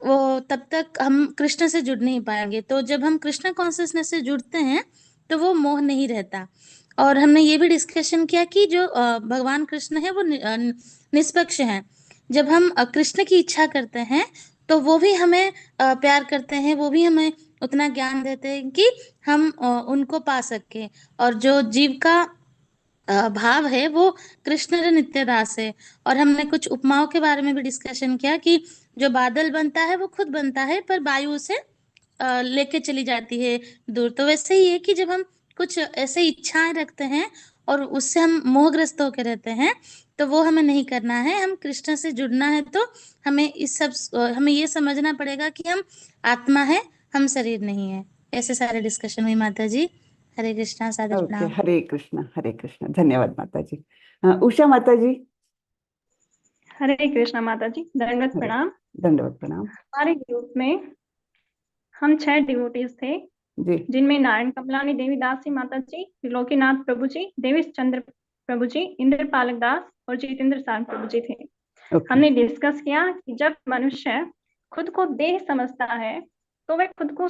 वो तब तक हम कृष्ण से जुड़ नहीं पाएंगे। तो जब हम कृष्ण कॉन्शियसनेस से जुड़ते हैं तो वो मोह नहीं रहता। और हमने ये भी डिस्कशन किया कि जो भगवान कृष्ण है वो निष्पक्ष हैं। जब हम कृष्ण की इच्छा करते हैं तो वो भी हमें प्यार करते हैं, वो भी हमें उतना ज्ञान देते हैं कि हम उनको पा सके। और जो जीव का भाव है वो कृष्ण नित्य दास है। और हमने कुछ उपमाओं के बारे में भी डिस्कशन किया कि जो बादल बनता है वो खुद बनता है, पर वायु उसे लेके चली जाती है दूर। तो वैसे ही है कि जब हम कुछ ऐसे इच्छाएं रखते हैं और उससे हम मोहग्रस्त होकर रहते हैं, तो वो हमें नहीं करना है। हम कृष्ण से जुड़ना है, तो हमें हमें ये समझना पड़ेगा कि हम आत्मा है, हम शरीर नहीं है। ऐसे सारे डिस्कशन हुई माता जी। हरे कृष्णा, सादर ओके, प्रणाम। हरे कृष्णा, हरे कृष्णा। धन्यवाद माता जी। उषा माता जी। हरे कृष्णा माता जी, दंडवत हरे, प्रणाम। दंडवत प्रणाम हमारे ग्रुप में हम 6 डिवोटीज थे, जी। जिनमें नारायण कमलानी देवी दास जी माता जी, त्रिलोकीनाथ प्रभु जी, देवेश चंद्र प्रभु जी, इंद्र पालक दास और जितेंद्र सार प्रभु जी थे। ओके, हमने डिस्कस किया कि जब मनुष्य खुद को देह समझता है तो वह खुद को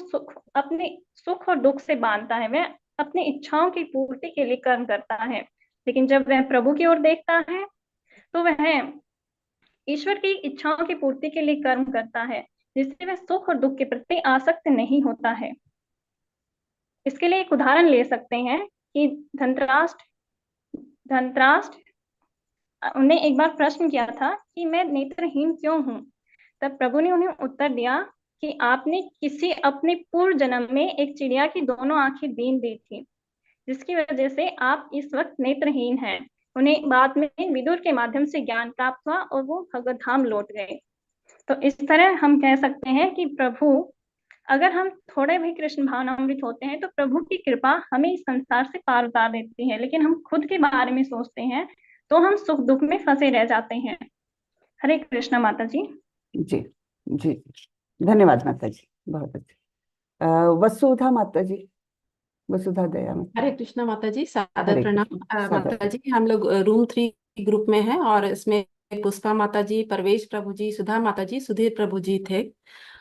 अपने सुख और दुख से बांधता है, वह अपनी इच्छाओं की पूर्ति के लिए कर्म करता है। लेकिन जब वह प्रभु की ओर देखता है तो वह ईश्वर की इच्छाओं की पूर्ति के लिए कर्म करता है, जिससे वह सुख और दुख के प्रति आसक्त नहीं होता है। इसके लिए एक उदाहरण ले सकते हैं कि धृतराष्ट्र उन्हें एक बार प्रश्न किया था कि मैं नेत्रहीन क्यों हूं। तब प्रभु ने उन्हें उत्तर दिया कि आपने किसी अपने पूर्व जन्म में एक चिड़िया की दोनों आंखें बीन दी थी, जिसकी वजह से आप इस वक्त नेत्रहीन हैं। उन्हें बाद में विदुर के माध्यम से ज्ञान प्राप्त हुआ और वो भगवत धाम लौट गए। तो इस तरह हम कह सकते हैं कि प्रभु, अगर हम थोड़े भी कृष्ण भावनामृत होते हैं तो प्रभु की कृपा हमें इस संसार से पार उतार देती है। लेकिन हम खुद के बारे में सोचते हैं तो हम सुख दुख में फंसे रह जाते हैं। हरे कृष्णा माता जी। जी जी, धन्यवाद माता जी, बहुत अच्छा। वसुधा माता जी, वसुधा दया माता। हरे कृष्णा माता जी, सादर हरे प्रणाम। कृष्ण, सादर माता जी, हम लोग रूम 3 ग्रुप में हैं और इसमें पुष्पा माता जी, परवेश प्रभु जी, सुधा माता जी, सुधीर प्रभु जी थे।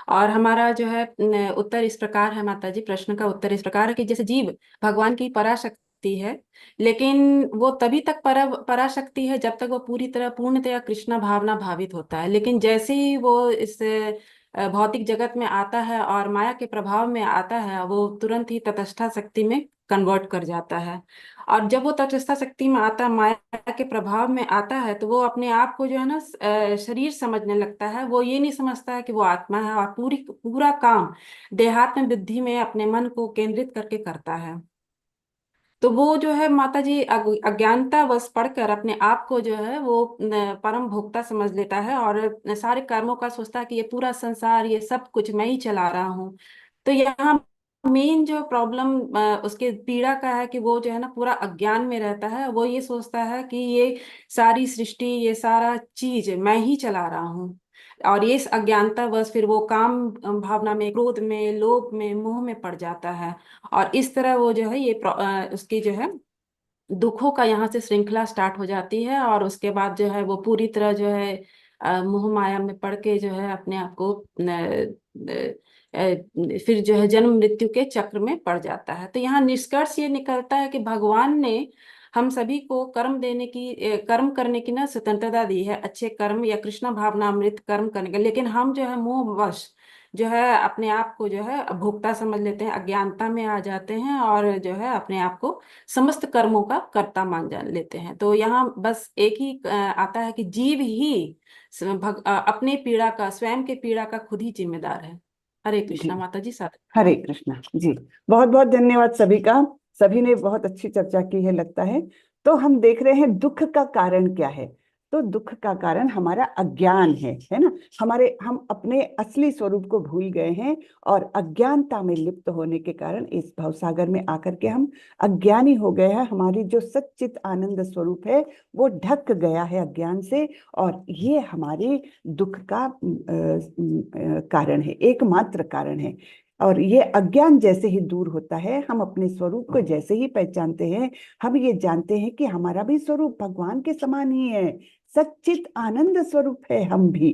और हमारा जो है उत्तर इस प्रकार है माता जी, प्रश्न का उत्तर इस प्रकार है कि जैसे जीव भगवान की पराशक्ति है, लेकिन वो तभी तक पराशक्ति है जब तक वो पूर्णतया कृष्ण भावना भावित होता है। लेकिन जैसे ही वो इस भौतिक जगत में आता है और माया के प्रभाव में आता है, वो तुरंत ही तटस्था शक्ति में कन्वर्ट कर जाता है। और जब वो तटस्था शक्ति में आता है, माया के प्रभाव में आता है, तो वो अपने आप को जो है ना शरीर समझने लगता है। वो ये नहीं समझता है कि वो आत्मा है, और पूरा काम देहात्म बुद्धि में अपने मन को केंद्रित करके करता है। तो वो जो है माता जी अज्ञानता वश पढ़कर अपने आप को जो है वो परम भोक्ता समझ लेता है और सारे कर्मों का सोचता है कि ये पूरा संसार, ये सब कुछ मैं ही चला रहा हूँ। तो यहाँ मेन जो प्रॉब्लम उसके पीड़ा का है कि वो जो है ना पूरा अज्ञान में रहता है। वो ये सोचता है कि ये सारी सृष्टि, ये सारा चीज मैं ही चला रहा हूँ। और ये इस अज्ञानता बस फिर वो काम भावना में, क्रोध में, लोभ में, मोह में पड़ जाता है। और इस तरह वो जो है ये उसकी जो है दुखों का यहाँ से श्रृंखला स्टार्ट हो जाती है। और उसके बाद जो है वो पूरी तरह जो है मोह माया में पड़ के जो है अपने आप को फिर जो है जन्म मृत्यु के चक्र में पड़ जाता है। तो यहाँ निष्कर्ष ये निकलता है कि भगवान ने हम सभी को कर्म करने की ना स्वतंत्रता दी है, अच्छे कर्म या कृष्ण भावनामृत कर्म करने का। लेकिन हम जो है मोहवश जो है अपने आप को जो है भोक्ता समझ लेते हैं, अज्ञानता में आ जाते हैं और जो है अपने आप को समस्त कर्मों का कर्ता मान जान लेते हैं। तो यहाँ बस एक ही आता है कि जीव ही अपने पीड़ा का, स्वयं के पीड़ा का खुद ही जिम्मेदार है। हरे कृष्णा माता जी, साथ। हरे कृष्णा जी, बहुत बहुत धन्यवाद सभी का। सभी ने बहुत अच्छी चर्चा की है लगता है। तो हम देख रहे हैं दुख का कारण क्या है। तो दुख का कारण हमारा अज्ञान है ना। हम अपने असली स्वरूप को भूल गए हैं और अज्ञानता में लिप्त होने के कारण इस भवसागर में आकर के हम अज्ञानी हो गए हैं। हमारी जो सच्चित आनंद स्वरूप है वो ढक गया है अज्ञान से, और ये हमारे दुख का कारण है, एकमात्र कारण है। और ये अज्ञान जैसे ही दूर होता है, हम अपने स्वरूप को जैसे ही पहचानते हैं, हम ये जानते हैं कि हमारा भी स्वरूप भगवान के समान ही है, सच्चित आनंद स्वरूप है। हम भी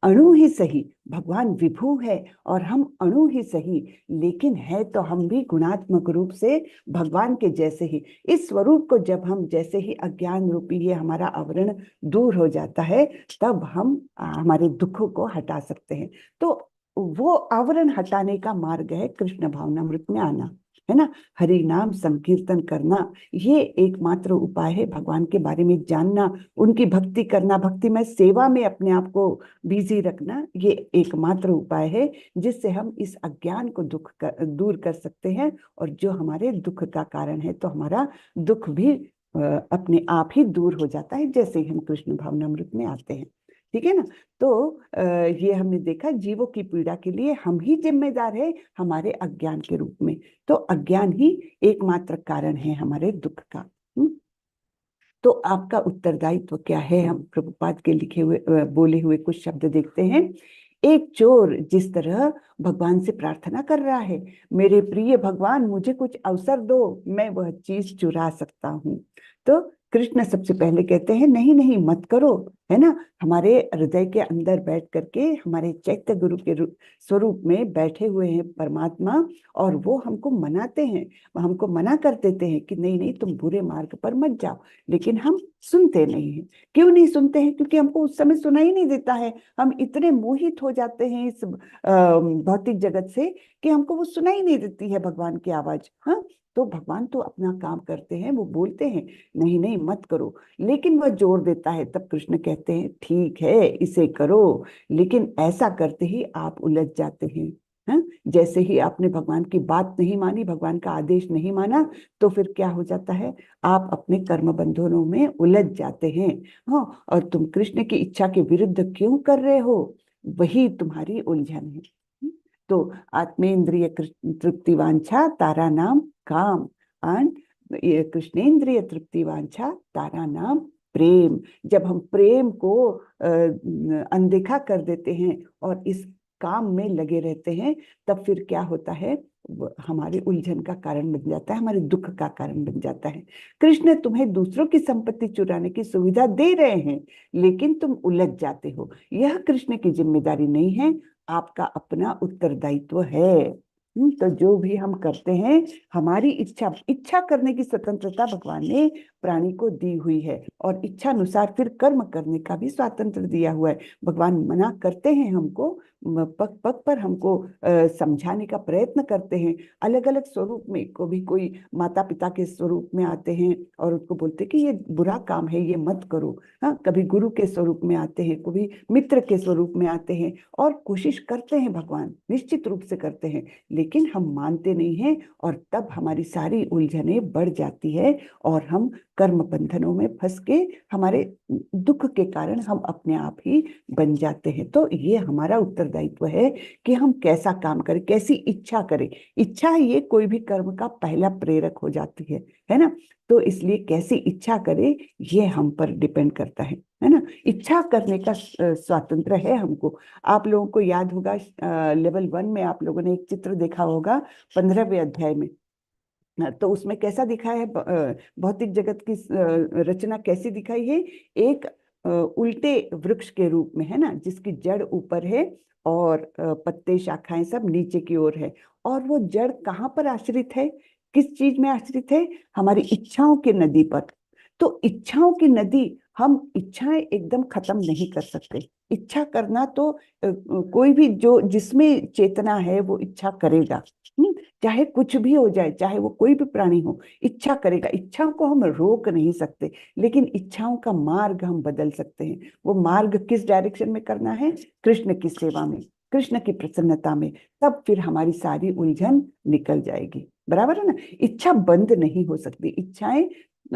अणु ही सही, भगवान विभू है और हम अणु ही सही, लेकिन है तो हम भी गुणात्मक रूप से भगवान के जैसे ही। इस स्वरूप को जब हम जैसे ही अज्ञान रूपी ये हमारा आवरण दूर हो जाता है, तब हम हमारे दुखों को हटा सकते हैं। तो वो आवरण हटाने का मार्ग है कृष्ण भावनामृत में आना, है ना। हरि नाम संकीर्तन करना, ये एकमात्र उपाय है भगवान के बारे में जानना, उनकी भक्ति करना, भक्ति में सेवा में अपने आप को बिजी रखना, ये एकमात्र उपाय है जिससे हम इस अज्ञान को दूर कर सकते हैं। और जो हमारे दुख का कारण है, तो हमारा दुख भी अपने आप ही दूर हो जाता है जैसे ही हम कृष्ण भावनामृत में आते हैं। ठीक है ना। तो ये हमने देखा जीवों की पीड़ा के लिए हम ही जिम्मेदार है हमारे अज्ञान के रूप में। तो अज्ञान ही एकमात्र कारण है हमारे दुख का। तो आपका उत्तरदायित्व क्या है, हम प्रभुपाद के लिखे हुए बोले हुए कुछ शब्द देखते हैं। एक चोर जिस तरह भगवान से प्रार्थना कर रहा है, मेरे प्रिय भगवान मुझे कुछ अवसर दो, मैं वह चीज चुरा सकता हूँ। तो कृष्ण सबसे पहले कहते हैं नहीं नहीं मत करो, है ना। हमारे हृदय के अंदर बैठ करके हमारे चैत्य गुरु के स्वरूप में बैठे हुए हैं परमात्मा, और वो हमको मनाते हैं, हमको मना कर देते हैं कि नहीं नहीं तुम बुरे मार्ग पर मत जाओ, लेकिन हम सुनते नहीं हैं। क्यों नहीं सुनते हैं? क्योंकि हमको उस समय सुनाई नहीं देता है। हम इतने मोहित हो जाते हैं इस भौतिक जगत से कि हमको वो सुनाई नहीं देती है भगवान की आवाज। हाँ, तो भगवान तो अपना काम करते हैं, वो बोलते हैं नहीं नहीं मत करो, लेकिन वह जोर देता है। तब कृष्ण कहते हैं ठीक है इसे करो, लेकिन ऐसा करते ही आप उलझ जाते हैं। हाँ, जैसे ही आपने भगवान की बात नहीं मानी, भगवान का आदेश नहीं माना, तो फिर क्या हो जाता है, आप अपने कर्म बंधनों में उलझ जाते हैं। हाँ, और तुम कृष्ण की इच्छा के विरुद्ध क्यों कर रहे हो, वही तुम्हारी उलझन है। तो आत्मेंद्रिय तृप्ति वांछा तारा नाम काम, एंड कृष्णेंद्रिय तृप्ति वांछा तारा नाम प्रेम। जब हम प्रेम को अनदेखा कर देते हैं और इस काम में लगे रहते हैं, तब फिर क्या होता है, हमारे उलझन का कारण बन जाता है, हमारे दुख का कारण बन जाता है। कृष्ण तुम्हें दूसरों की संपत्ति चुराने की सुविधा दे रहे हैं, लेकिन तुम उलझ जाते हो। यह कृष्ण की जिम्मेदारी नहीं है, आपका अपना उत्तरदायित्व है। तो जो भी हम करते हैं, हमारी इच्छा करने की स्वतंत्रता भगवान ने प्राणी को दी हुई है, और इच्छा अनुसार फिर कर्म करने का भी स्वातंत्र दिया हुआ है। भगवान मना करते हैं हमको, पग पग पर हमको समझाने का प्रयत्न करते हैं। अलग अलग स्वरूप में, कभी कोई माता पिता के स्वरूप में आते हैं और उसको बोलते कि ये बुरा काम है, ये मत करो। हाँ, कभी गुरु के स्वरूप में आते हैं, कभी मित्र के स्वरूप में आते हैं, और कोशिश करते हैं भगवान, निश्चित रूप से करते हैं, लेकिन हम मानते नहीं हैं, और तब हमारी सारी उलझने बढ़ जाती है और हम कर्म बंधनों में फंस के हमारे दुख के कारण हम अपने आप ही बन जाते हैं। तो ये हमारा उत्तरदायित्व है कि हम कैसा काम करें, कैसी इच्छा करें। इच्छा ये कोई भी कर्म का पहला प्रेरक हो जाती है ना। तो इसलिए कैसी इच्छा करें ये हम पर डिपेंड करता है ना। इच्छा करने का स्वातंत्र है हमको। आप लोगों को याद होगा लेवल 1 में आप लोगों ने एक चित्र देखा होगा 15वें अध्याय में। तो उसमें कैसा दिखाया है, भौतिक जगत की रचना कैसी दिखाई है, एक उल्टे वृक्ष के रूप में, है ना, जिसकी जड़ ऊपर है और पत्ते शाखाएं सब नीचे की ओर है। और वो जड़ कहाँ पर आश्रित है, किस चीज में आश्रित है, हमारी इच्छाओं की नदी पर। तो इच्छाओं की नदी, हम इच्छाएं एकदम खत्म नहीं कर सकते। इच्छा करना तो कोई भी जो जिसमें चेतना है वो इच्छा करेगा, चाहे कुछ भी हो जाए, चाहे वो कोई भी प्राणी हो, इच्छा करेगा। इच्छाओं को हम रोक नहीं सकते, लेकिन इच्छाओं का मार्ग हम बदल सकते हैं। वो मार्ग किस डायरेक्शन में करना है, कृष्ण की सेवा में, कृष्ण की प्रसन्नता में, तब फिर हमारी सारी उलझन निकल जाएगी। बराबर है ना। इच्छा बंद नहीं हो सकती। इच्छाएं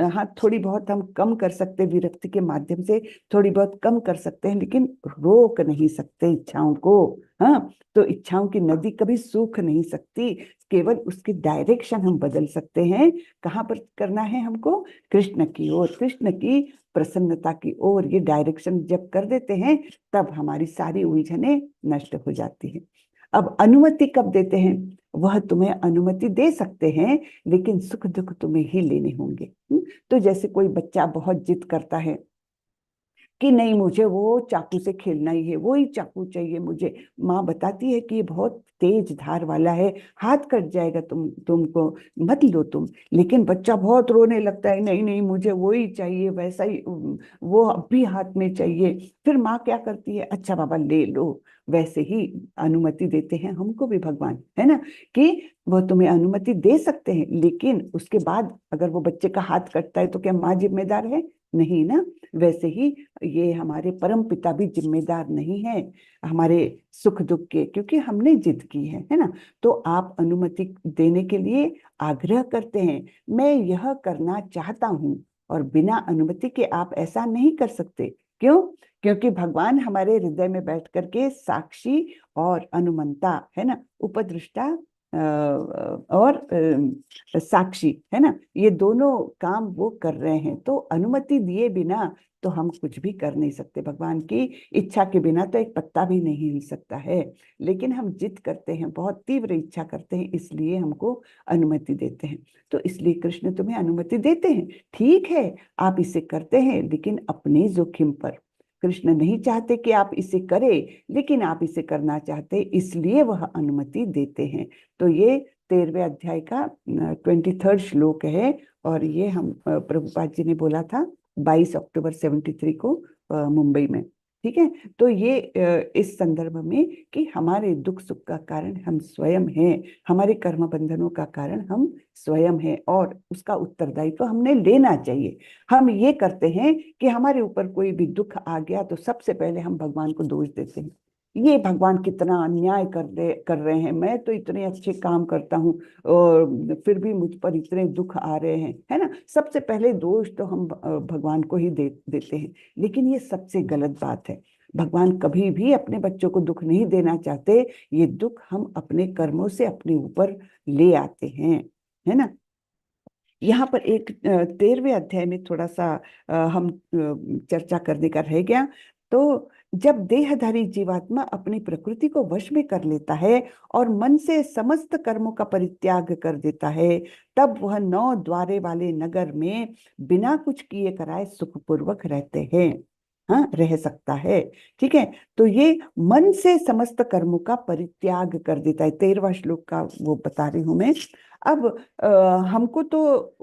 हाँ थोड़ी बहुत हम कम कर सकते, विरक्ति के माध्यम से थोड़ी बहुत कम कर सकते हैं, लेकिन रोक नहीं सकते इच्छाओं को। हाँ, तो इच्छाओं की नदी कभी सूख नहीं सकती, केवल उसकी डायरेक्शन हम बदल सकते हैं। कहाँ पर करना है हमको, कृष्ण की ओर, कृष्ण की प्रसन्नता की ओर। ये डायरेक्शन जब कर देते हैं, तब हमारी सारी उलझने नष्ट हो जाती है। अब अनुमति कब देते हैं, वह तुम्हें अनुमति दे सकते हैं, लेकिन सुख दुख तुम्हें ही लेने होंगे। तो जैसे कोई बच्चा बहुत जिद करता है कि नहीं मुझे वो चाकू से खेलना ही है, वो ही चाकू चाहिए मुझे। माँ बताती है कि ये बहुत तेज धार वाला है, हाथ कट जाएगा, तुमको मत लो तुम। लेकिन बच्चा बहुत रोने लगता है, नहीं नहीं मुझे वो ही चाहिए, वैसा ही वो अभी हाथ में चाहिए। फिर माँ क्या करती है, अच्छा बाबा ले लो। वैसे ही अनुमति देते हैं हमको भी भगवान, है ना, कि वो तुम्हें अनुमति दे सकते हैं, लेकिन उसके बाद अगर वो बच्चे का हाथ कटता है तो क्या माँ जिम्मेदार है? नहीं ना। वैसे ही ये हमारे परम पिता भी जिम्मेदार नहीं है हमारे सुख दुख के, क्योंकि हमने जिद की है ना। तो आप अनुमति देने के लिए आग्रह करते हैं, मैं यह करना चाहता हूँ, और बिना अनुमति के आप ऐसा नहीं कर सकते। क्यों? क्योंकि भगवान हमारे हृदय में बैठ करके साक्षी और अनुमंता, है ना, उपदृष्टा और साक्षी, है ना, ये दोनों काम वो कर रहे हैं। तो अनुमति दिए बिना तो हम कुछ भी कर नहीं सकते। भगवान की इच्छा के बिना तो एक पत्ता भी नहीं हिल सकता है। लेकिन हम जिद करते हैं, बहुत तीव्र इच्छा करते हैं, इसलिए हमको अनुमति देते हैं। तो इसलिए कृष्ण तुम्हें अनुमति देते हैं, ठीक है, आप इसे करते हैं, लेकिन अपने जोखिम पर। कृष्ण नहीं चाहते कि आप इसे करें, लेकिन आप इसे करना चाहते, इसलिए वह अनुमति देते हैं। तो ये 13वें अध्याय का 23rd श्लोक है, और ये हम प्रभुपाद जी ने बोला था 22 अक्टूबर 73 को मुंबई में। ठीक है, तो ये इस संदर्भ में कि हमारे दुख सुख का कारण हम स्वयं हैं, हमारे कर्म बंधनों का कारण हम स्वयं हैं, और उसका उत्तरदायित्व हमने लेना चाहिए। हम ये करते हैं कि हमारे ऊपर कोई भी दुख आ गया तो सबसे पहले हम भगवान को दोष देते हैं, ये भगवान कितना अन्याय कर रहे हैं, मैं तो इतने अच्छे काम करता हूँ और फिर भी मुझ पर इतने दुख आ रहे हैं, है ना। सबसे पहले दोष तो हम भगवान को ही देते हैं। लेकिन ये सबसे गलत बात है। भगवान कभी भी अपने बच्चों को दुख नहीं देना चाहते, ये दुख हम अपने कर्मों से अपने ऊपर ले आते हैं, है ना। यहाँ पर एक 13वें अध्याय में थोड़ा सा हम चर्चा करने का रह गया। तो जब देहधारी जीवात्मा अपनी प्रकृति को वश में कर लेता है और मन से समस्त कर्मों का परित्याग कर देता है, तब वह 9 द्वारे वाले नगर में बिना कुछ किए कराए सुखपूर्वक रहते हैं, हाँ, रह सकता है। ठीक है, तो ये मन से समस्त कर्मों का परित्याग कर देता है, 13वां श्लोक का वो बता रही हूं मैं। अब हमको तो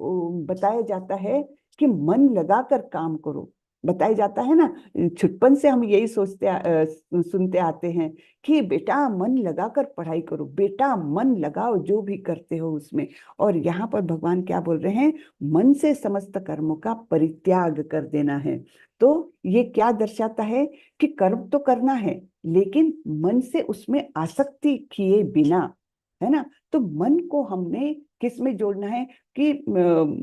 बताया जाता है कि मन लगाकर काम करो, बताया जाता है ना। छुटपन से हम यही सुनते आते हैं कि बेटा मन लगाकर पढ़ाई करो, बेटा मन लगाओ जो भी करते हो उसमें। और यहाँ पर भगवान क्या बोल रहे हैं, मन से समस्त कर्मों का परित्याग कर देना है। तो ये क्या दर्शाता है कि कर्म तो करना है, लेकिन मन से उसमें आसक्ति किए बिना, है ना। तो मन को हमने किस में जोड़ना है कि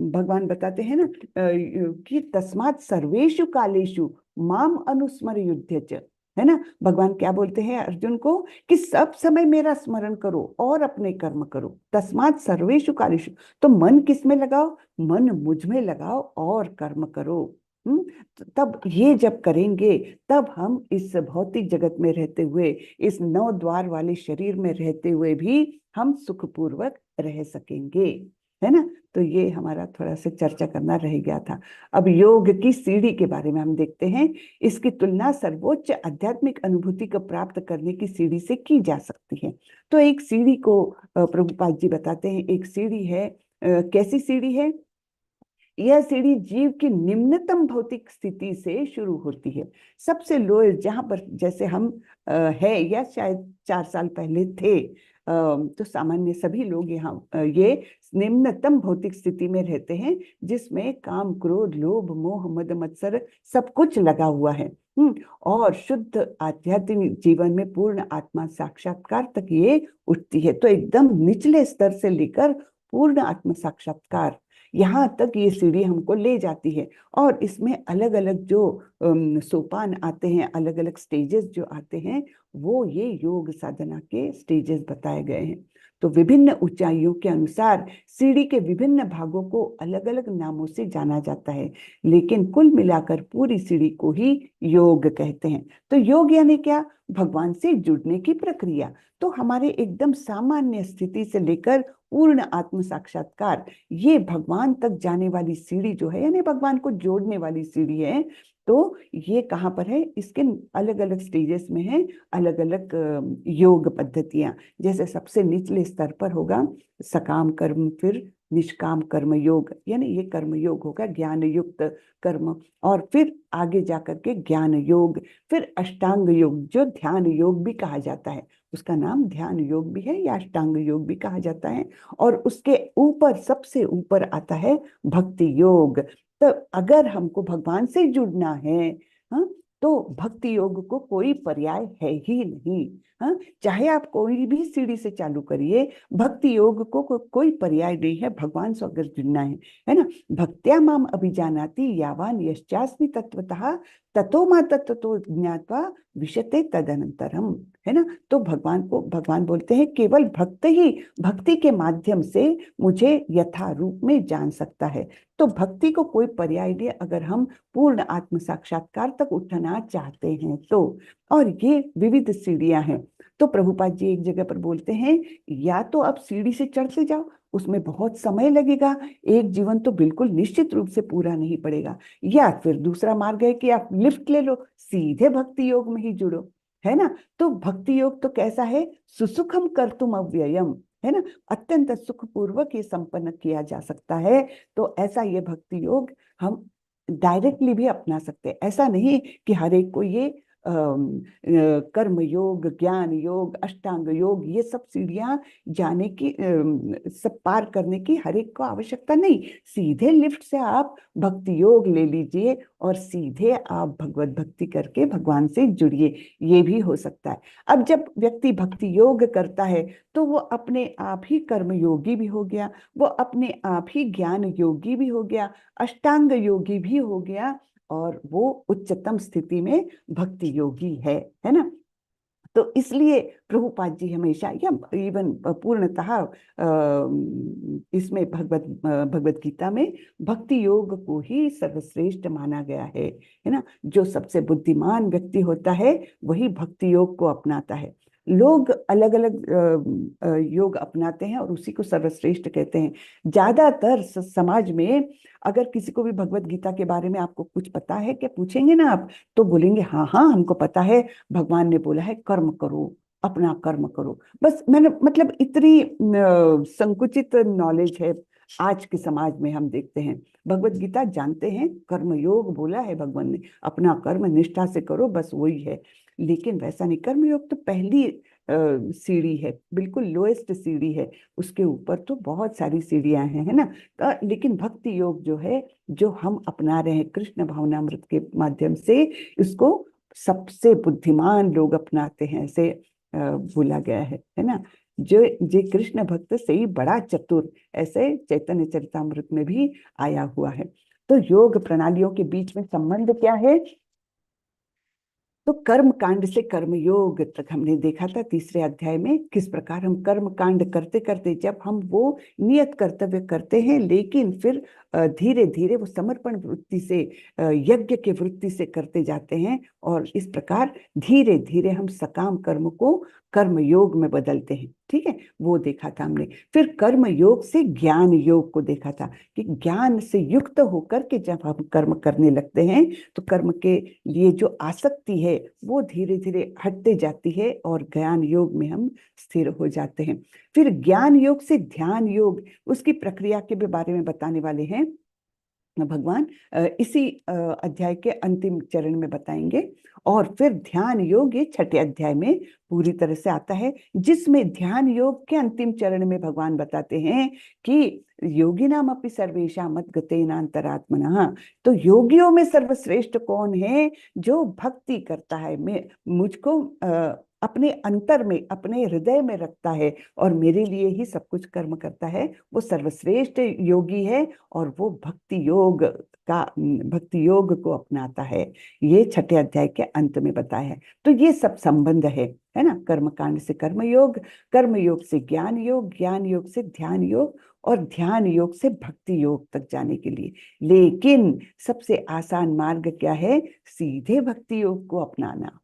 भगवान बताते हैं ना कि तस्मात् सर्वेषु कालेषु माम अनुस्मर युध्यच, है ना। भगवान क्या बोलते हैं अर्जुन को कि सब समय मेरा स्मरण करो और अपने कर्म करो, तस्मात् सर्वेषु कालेषु। तो मन किस में लगाओ, मन मुझ में लगाओ और कर्म करो। तब ये जब करेंगे, तब हम इस भौतिक जगत में रहते हुए, इस 9 द्वार वाले शरीर में रहते हुए भी हम सुखपूर्वक रह सकेंगे, है ना। तो ये हमारा थोड़ा सा चर्चा करना रह गया था। अब योग की सीढ़ी के बारे में हम देखते हैं। इसकी तुलना सर्वोच्च आध्यात्मिक अनुभूति को प्राप्त करने की सीढ़ी से की जा सकती है। तो एक सीढ़ी को प्रभुपाद जी बताते हैं, एक सीढ़ी है, कैसी सीढ़ी है? यह सीढ़ी जीव की निम्नतम भौतिक स्थिति से शुरू होती है, सबसे लोएस्ट, जहां पर जैसे हम है या शायद 4 साल पहले थे। तो सामान्य सभी लोग यहाँ ये निम्नतम भौतिक स्थिति में रहते हैं, जिसमें काम क्रोध लोभ मोह मद मत्सर सब कुछ लगा हुआ है। और शुद्ध आध्यात्मिक जीवन में पूर्ण आत्मा साक्षात्कार तक ये उठती है। तो एकदम निचले स्तर से लेकर पूर्ण आत्म साक्षात्कार, यहाँ तक ये सीढ़ी हमको ले जाती है। और इसमें अलग अलग जो सोपान आते हैं, अलग अलग स्टेजेस जो आते हैं, वो ये योग साधना के स्टेजेस बताए गए हैं। तो विभिन्न ऊंचाइयों के अनुसार सीढ़ी के विभिन्न भागों को अलग अलग नामों से जाना जाता है, लेकिन कुल मिलाकर पूरी सीढ़ी को ही योग कहते हैं। तो योग यानी क्या? भगवान से जुड़ने की प्रक्रिया। तो हमारे एकदम सामान्य स्थिति से लेकर पूर्ण आत्म साक्षात्कार, ये भगवान तक जाने वाली सीढ़ी जो है, यानी भगवान को जोड़ने वाली सीढ़ी है। तो ये कहाँ पर है, इसके अलग अलग स्टेजेस में है, अलग अलग योग पद्धतियां। जैसे सबसे निचले स्तर पर होगा सकाम कर्म, फिर निष्काम कर्म योग, यानी ये कर्म योग होगा ज्ञान युक्त कर्म, और फिर आगे जाकर के ज्ञान योग, फिर अष्टांग योग जो ध्यान योग भी कहा जाता है, उसका नाम ध्यान योग भी है या अष्टांग योग भी कहा जाता है। और उसके ऊपर सबसे ऊपर आता है भक्ति योग। तो अगर हमको भगवान से जुड़ना है, हाँ, तो भक्ति योग को कोई पर्याय है ही नहीं। हाँ, चाहे आप कोई भी सीढ़ी से चालू करिए, भक्ति योग को कोई पर्याय नहीं है भगवान से अगर जुड़ना है ना। भक्त्या माम अभिजानाति यावान यश्चास्मि तत्वतः ततो मा तत्वतो ज्ञात्वा विशते तदनंतरम, है ना। तो भगवान बोलते हैं केवल भक्त ही भक्ति के माध्यम से मुझे यथा रूप में जान सकता है। तो भक्ति को कोई पर्याय नहीं अगर हम पूर्ण आत्म साक्षात्कार तक उठना चाहते हैं तो। और ये विविध सीढ़ियां हैं। तो प्रभुपाद जी एक जगह पर बोलते हैं, या तो आप सीढ़ी से चढ़ते जाओ, उसमें बहुत समय लगेगा, एक जीवन तो बिल्कुल निश्चित रूप से पूरा नहीं पड़ेगा, या फिर दूसरा मार्ग है कि आप लिफ्ट ले लो, सीधे भक्ति योग में ही जुड़ो, है ना। तो भक्ति योग तो कैसा है, सुसुखम कर्तुम अव्ययम, है ना, अत्यंत सुखपूर्वक ये संपन्न किया जा सकता है। तो ऐसा ये भक्ति योग हम डायरेक्टली भी अपना सकते हैं। ऐसा नहीं कि हर एक को ये कर्म योग, ज्ञान योग, अष्टांग योग, ये सब सीढ़ियां जाने की, सब पार करने की हर एक को आवश्यकता नहीं। सीधे लिफ्ट से आप भक्ति योग ले लीजिए और सीधे आप भगवत भक्ति करके भगवान से जुड़िए, ये भी हो सकता है। अब जब व्यक्ति भक्ति योग करता है तो वो अपने आप ही कर्म योगी भी हो गया, वो अपने आप ही ज्ञान योगी भी हो गया, अष्टांग योगी भी हो गया, और वो उच्चतम स्थिति में भक्ति योगी है ना। तो इसलिए प्रभुपाद जी हमेशा, या इवन पूर्णतः इसमें भगवत गीता में भक्ति योग को ही सर्वश्रेष्ठ माना गया है ना। जो सबसे बुद्धिमान व्यक्ति होता है वही भक्ति योग को अपनाता है। लोग अलग अलग योग अपनाते हैं और उसी को सर्वश्रेष्ठ कहते हैं। ज्यादातर समाज में अगर किसी को भी भगवत गीता के बारे में आपको कुछ पता है क्या पूछेंगे ना आप, तो बोलेंगे हाँ हाँ हमको पता है, भगवान ने बोला है कर्म करो, अपना कर्म करो। बस मैंने मतलब इतनी संकुचित नॉलेज है आज के समाज में। हम देखते हैं भगवत गीता जानते हैं, कर्म योग बोला है भगवान ने, अपना कर्म निष्ठा से करो, बस वही है। लेकिन वैसा नहीं, कर्म योग तो पहली सीढ़ी है, बिल्कुल लोएस्ट सीढ़ी है, उसके ऊपर तो बहुत सारी सीढ़ियां हैं, है ना। लेकिन भक्ति योग जो है, जो हम अपना रहे हैं कृष्ण भावनामृत के माध्यम से, इसको सबसे बुद्धिमान लोग अपनाते हैं, ऐसे बोला गया है ना। जो कृष्ण भक्त से ही बड़ा चतुर, ऐसे चैतन्य चरितामृत में भी आया हुआ है। तो योग प्रणालियों के बीच में संबंध क्या है, तो कर्म कांड से कर्म योग तक हमने देखा था तीसरे अध्याय में, किस प्रकार हम कर्म कांड करते करते जब हम वो नियत कर्तव्य करते हैं, लेकिन फिर धीरे धीरे वो समर्पण वृत्ति से, यज्ञ के वृत्ति से करते जाते हैं, और इस प्रकार धीरे धीरे हम सकाम कर्म को कर्म योग में बदलते हैं। ठीक है, वो देखा था हमने। फिर कर्म योग से ज्ञान योग को देखा था कि ज्ञान से युक्त होकर के जब हम कर्म करने लगते हैं तो कर्म के लिए जो आसक्ति है वो धीरे धीरे हटते जाती है और ज्ञान योग में हम स्थिर हो जाते हैं। फिर ज्ञान योग से ध्यान योग, उसकी प्रक्रिया के भी बारे में बताने वाले हैं भगवान, इसी अध्याय के अंतिम चरण में बताएंगे। और फिर ध्यान योग ये छठे अध्याय में पूरी तरह से आता है, जिसमें ध्यान योग के अंतिम चरण में भगवान बताते हैं कि योगिनाम अपि सर्वेषां मद्गतेनान्तरात्मनः। तो योगियों में सर्वश्रेष्ठ कौन है, जो भक्ति करता है, मैं मुझको अपने अंतर में, अपने हृदय में रखता है और मेरे लिए ही सब कुछ कर्म करता है, वो सर्वश्रेष्ठ योगी है और वो भक्ति योग को अपनाता है। ये छठे अध्याय के अंत में बताया है। तो ये सब संबंध है ना, कर्म कांड से कर्म योग से ज्ञान योग से ध्यान योग, और ध्यान योग से भक्ति योग तक जाने के लिए। लेकिन सबसे आसान मार्ग क्या है, सीधे भक्ति योग को अपनाना,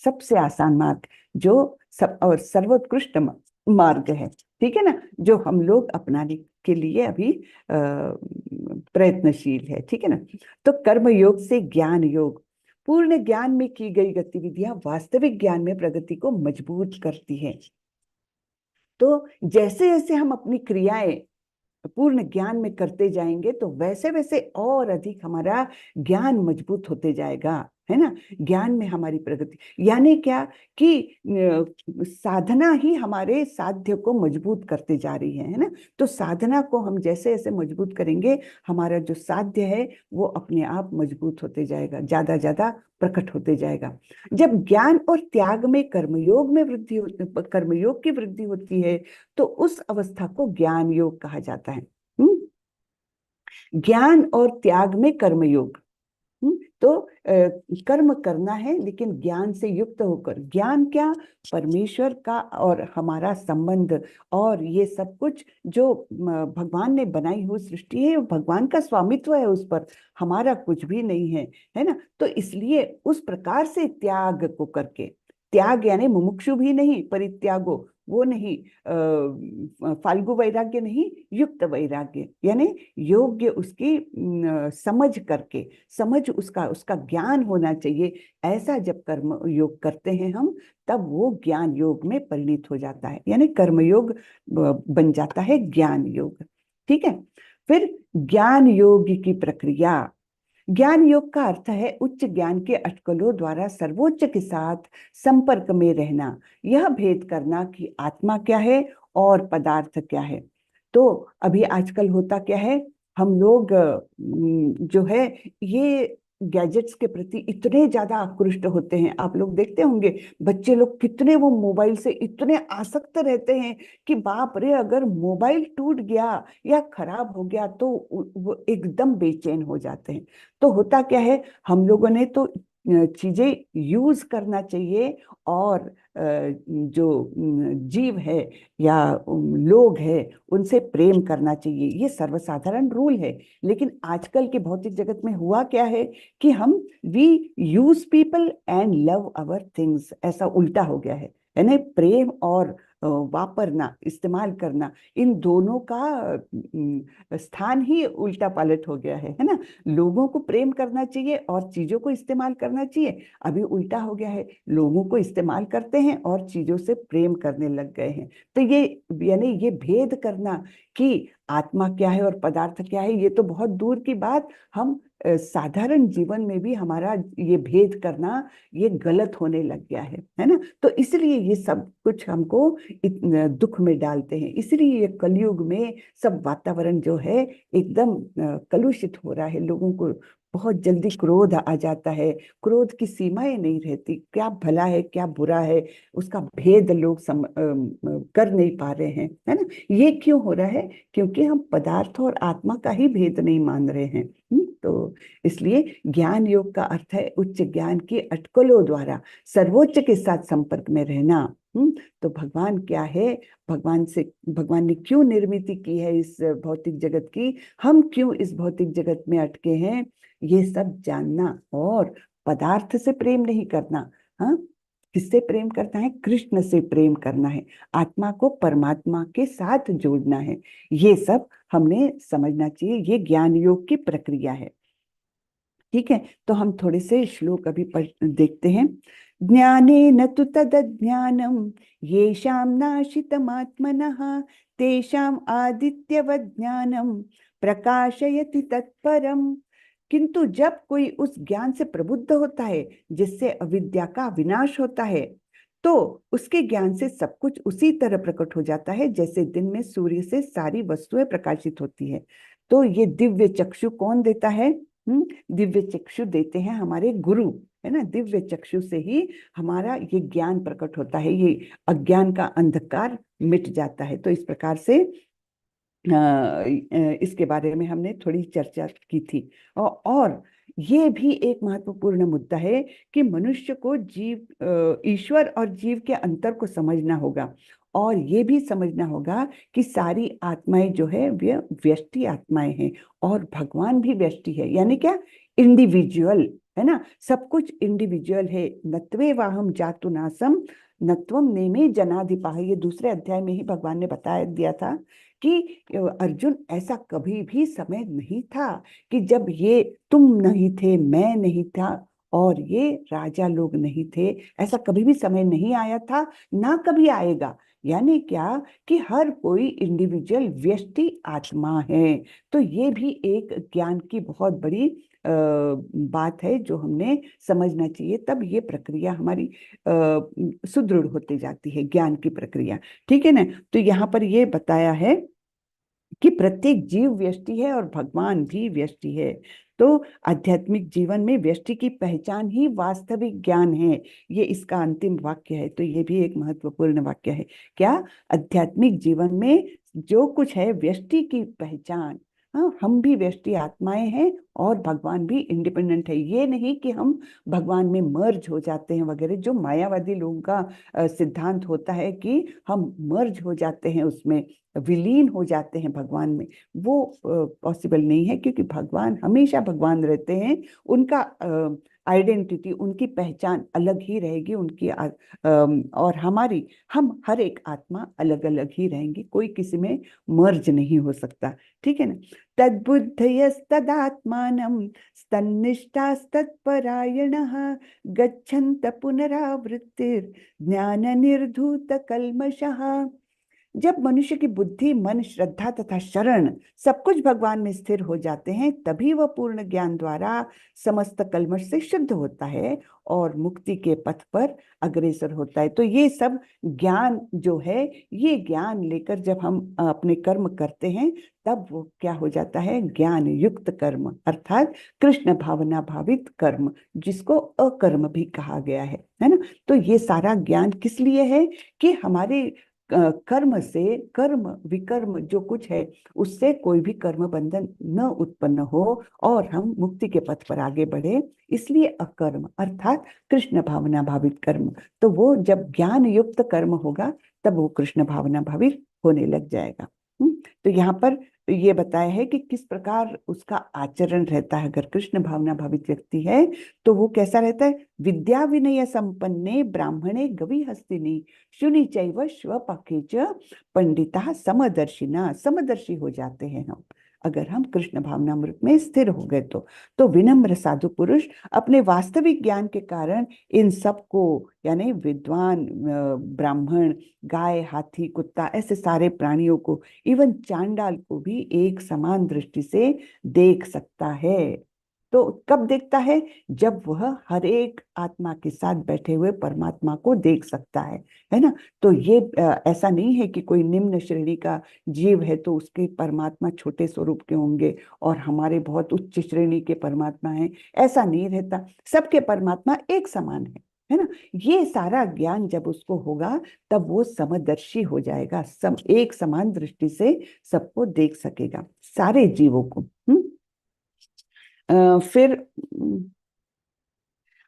सबसे आसान मार्ग जो सब और सर्वोत्कृष्ट मार्ग है। ठीक है ना, जो हम लोग अपनाने के लिए अभी प्रयत्नशील है। ठीक है ना। तो कर्म योग से ज्ञान योग, पूर्ण ज्ञान में की गई गतिविधियां वास्तविक ज्ञान में प्रगति को मजबूत करती हैं। तो जैसे जैसे हम अपनी क्रियाएं पूर्ण ज्ञान में करते जाएंगे तो वैसे वैसे और अधिक हमारा ज्ञान मजबूत होते जाएगा, है ना। ज्ञान में हमारी प्रगति, यानी क्या कि साधना ही हमारे साध्य को मजबूत करते जा रही है ना। तो साधना को हम जैसे जैसे मजबूत करेंगे, हमारा जो साध्य है वो अपने आप मजबूत होते जाएगा, ज्यादा ज्यादा प्रकट होते जाएगा। जब ज्ञान और त्याग में कर्मयोग में वृद्धि, कर्मयोग की वृद्धि होती है तो उस अवस्था को ज्ञान योग कहा जाता है। ज्ञान और त्याग में कर्मयोग। तो कर्म करना है लेकिन ज्ञान से युक्त होकर। ज्ञान क्या? परमेश्वर का और हमारा संबंध, और ये सब कुछ जो भगवान ने बनाई हुई सृष्टि है, भगवान का स्वामित्व है उस पर, हमारा कुछ भी नहीं है, है ना। तो इसलिए उस प्रकार से त्याग को करके, त्याग यानी मुमुक्षु भी नहीं, परित्यागो वो नहीं, फाल्गु वैराग्य नहीं, युक्त वैराग्य यानी योग्य उसकी समझ करके, समझ उसका ज्ञान होना चाहिए। ऐसा जब कर्म योग करते हैं हम, तब वो ज्ञान योग में परिणित हो जाता है, यानी कर्म योग बन जाता है ज्ञान योग। ठीक है। फिर ज्ञान योग की प्रक्रिया। ज्ञान योग का अर्थ है उच्च ज्ञान के अटकलों द्वारा सर्वोच्च के साथ संपर्क में रहना, यह भेद करना कि आत्मा क्या है और पदार्थ क्या है। तो अभी आजकल होता क्या है, हम लोग जो है ये गैजेट्स के प्रति इतने ज्यादा आकृष्ट होते हैं। आप लोग देखते होंगे बच्चे लोग कितने वो मोबाइल से इतने आसक्त रहते हैं कि बाप रे, अगर मोबाइल टूट गया या खराब हो गया तो वो एकदम बेचैन हो जाते हैं। तो होता क्या है, हम लोगों ने तो चीजें यूज करना चाहिए, और जो जीव है या लोग है उनसे प्रेम करना चाहिए, ये सर्वसाधारण रूल है। लेकिन आजकल के भौतिक जगत में हुआ क्या है कि हम we use people and love our things, ऐसा उल्टा हो गया है। यानी प्रेम और वापरना, इस्तेमाल करना, इन दोनों का स्थान ही उल्टा पालट हो गया है ना। लोगों को प्रेम करना चाहिए और चीजों को इस्तेमाल करना चाहिए, अभी उल्टा हो गया है, लोगों को इस्तेमाल करते हैं और चीजों से प्रेम करने लग गए हैं। तो ये यानी ये भेद करना कि आत्मा क्या है और पदार्थ क्या है, ये तो बहुत दूर की बात, हम साधारण जीवन में भी हमारा ये भेद करना ये गलत होने लग गया है ना। तो इसलिए ये सब कुछ हमको दुख में डालते हैं। इसलिए ये कलयुग में सब वातावरण जो है एकदम कलुषित हो रहा है, लोगों को बहुत जल्दी क्रोध आ जाता है, क्रोध की सीमाएं नहीं रहती, क्या भला है क्या बुरा है उसका भेद लोग कर नहीं पा रहे हैं, है ना। ये क्यों हो रहा है? क्योंकि हम पदार्थ और आत्मा का ही भेद नहीं मान रहे हैं। तो इसलिए ज्ञान योग का अर्थ है उच्च ज्ञान की अटकलों द्वारा सर्वोच्च के साथ संपर्क में रहना। तो भगवान क्या है, भगवान ने क्यों निर्मित की है इस भौतिक जगत की, हम क्यों इस भौतिक जगत में अटके हैं, ये सब जानना। और पदार्थ से प्रेम नहीं करना, हाँ, किससे प्रेम करना है? कृष्ण से प्रेम करना है, आत्मा को परमात्मा के साथ जोड़ना है। ये सब हमने समझना चाहिए, ये ज्ञान योग की प्रक्रिया है। ठीक है। तो हम थोड़े से श्लोक अभी देखते हैं। ज्ञानेन तु तदज्ञानम येषां नाशितमात्मनः तेषाम् आदित्यवत् ज्ञानम प्रकाशयति तत्परम। किंतु जब कोई उस ज्ञान से प्रबुद्ध होता है जिससे अविद्या का विनाश होता है, तो उसके ज्ञान से सब कुछ उसी तरह प्रकट हो जाता है जैसे दिन में सूर्य से सारी वस्तुएं प्रकाशित होती है। तो ये दिव्य चक्षु कौन देता है? दिव्य चक्षु देते हैं हमारे गुरु, है ना। दिव्य चक्षु से ही हमारा ये ज्ञान प्रकट होता है, ये अज्ञान का अंधकार मिट जाता है। तो इस प्रकार से इसके बारे में हमने थोड़ी चर्चा की थी। और ये भी एक महत्वपूर्ण मुद्दा है कि मनुष्य को जीव, ईश्वर और जीव के अंतर को समझना होगा, और ये भी समझना होगा कि सारी आत्माएं जो है वे व्यष्टि आत्माएं हैं और भगवान भी व्यष्टि है। यानी क्या? इंडिविजुअल, है ना। सब कुछ इंडिविजुअल है। नत्वे वाहम जातु नासम नत्वम नेमे जनाधिपाः, ये दूसरे अध्याय में ही भगवान ने बता दिया था कि अर्जुन ऐसा कभी भी समय नहीं था कि जब ये तुम नहीं थे, मैं नहीं था और ये राजा लोग नहीं थे, ऐसा कभी भी समय नहीं आया था, ना कभी आएगा। यानी क्या कि हर कोई इंडिविजुअल व्यष्टि आत्मा है। तो ये भी एक ज्ञान की बहुत बड़ी बात है जो हमने समझना चाहिए, तब ये प्रक्रिया हमारी सुदृढ़ होती जाती है, ज्ञान की प्रक्रिया। ठीक है ना। तो यहाँ पर ये बताया है कि प्रत्येक जीव व्यष्टि है और भगवान भी व्यष्टि है। तो आध्यात्मिक जीवन में व्यष्टि की पहचान ही वास्तविक ज्ञान है, ये इसका अंतिम वाक्य है। तो ये भी एक महत्वपूर्ण वाक्य है। क्या? आध्यात्मिक जीवन में जो कुछ है व्यष्टि की पहचान। हाँ, हम भी व्यष्टि आत्माएं हैं और भगवान भी इंडिपेंडेंट है। ये नहीं कि हम भगवान में मर्ज हो जाते हैं वगैरह, जो मायावादी लोगों का सिद्धांत होता है कि हम मर्ज हो जाते हैं, उसमें विलीन हो जाते हैं भगवान में, वो पॉसिबल नहीं है, क्योंकि भगवान हमेशा भगवान रहते हैं। उनका आइडेंटिटी, उनकी पहचान अलग ही रहेगी, उनकी और हमारी, हम हर एक आत्मा अलग अलग ही रहेंगी, कोई किसी में मर्ज नहीं हो सकता। ठीक है ना। तद्बुद्धयस्तदात्मानं स्तन्निष्ठास्तत्परायणः गच्छन्त पुनरावृत्तिर्ज्ञाननिर्धूतकल्मषः। जब मनुष्य की बुद्धि, मन, श्रद्धा तथा शरण सब कुछ भगवान में स्थिर हो जाते हैं, तभी वह पूर्ण ज्ञान द्वारा समस्त कल्मष से शुद्ध होता है और मुक्ति के पथ पर अग्रसर होता है। तो ये सब ज्ञान जो है, ये ज्ञान लेकर जब हम अपने कर्म करते हैं, तब वो क्या हो जाता है? ज्ञान युक्त कर्म, अर्थात कृष्ण भावना भावित कर्म, जिसको अकर्म भी कहा गया है ना। तो ये सारा ज्ञान किस लिए है? कि हमारे कर्म से, कर्म विकर्म जो कुछ है, उससे कोई भी कर्म बंधन न उत्पन्न हो और हम मुक्ति के पथ पर आगे बढ़े, इसलिए अकर्म अर्थात कृष्ण भावना भावित कर्म। तो वो जब ज्ञान युक्त कर्म होगा, तब वो कृष्ण भावना भावित होने लग जाएगा। तो यहाँ पर ये बताया है कि किस प्रकार उसका आचरण रहता है। अगर कृष्ण भावना भावित व्यक्ति है तो वो कैसा रहता है? विद्या विनय संपन्ने ब्राह्मणे गवि हस्तिनी शुनि चैव स्वपखे च पंडिता समदर्शिना। समदर्शी हो जाते हैं हम, अगर हम कृष्ण भावनामृत में स्थिर हो गए तो विनम्र साधु पुरुष अपने वास्तविक ज्ञान के कारण इन सबको, यानी विद्वान, ब्राह्मण, गाय, हाथी, कुत्ता, ऐसे सारे प्राणियों को, इवन चांडाल को भी एक समान दृष्टि से देख सकता है। तो कब देखता है? जब वह हर एक आत्मा के साथ बैठे हुए परमात्मा को देख सकता है ना। तो ये ऐसा नहीं है कि कोई निम्न श्रेणी का जीव है तो उसके परमात्मा छोटे स्वरूप के होंगे और हमारे बहुत उच्च श्रेणी के परमात्मा हैं, ऐसा नहीं रहता। सबके परमात्मा एक समान है ना। ये सारा ज्ञान जब उसको होगा, तब वो समदर्शी हो जाएगा, सब एक समान दृष्टि से सबको देख सकेगा, सारे जीवों को। फिर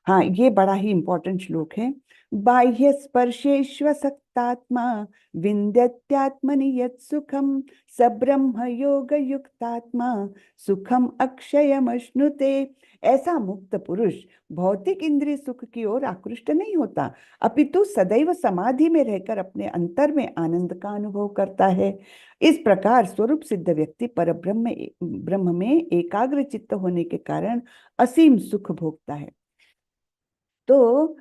हाँ, ये बड़ा ही इंपॉर्टेंट श्लोक है। बाह्य स्पर्शेष्वसक्तात्मा विन्द्यत्यात्मनि यत् सुखम स ब्रह्म योग युक्तात्मा सुखम अक्षयमश्नुते। ऐसा मुक्त पुरुष भौतिक इंद्रिय सुख की ओर आकृष्ट नहीं होता, अपितु सदैव समाधि में रहकर अपने अंतर में आनंद का अनुभव करता है। इस प्रकार स्वरूप सिद्ध व्यक्ति ब्रह्म में एकाग्र चित्त होने के कारण असीम सुख भोगता है। तो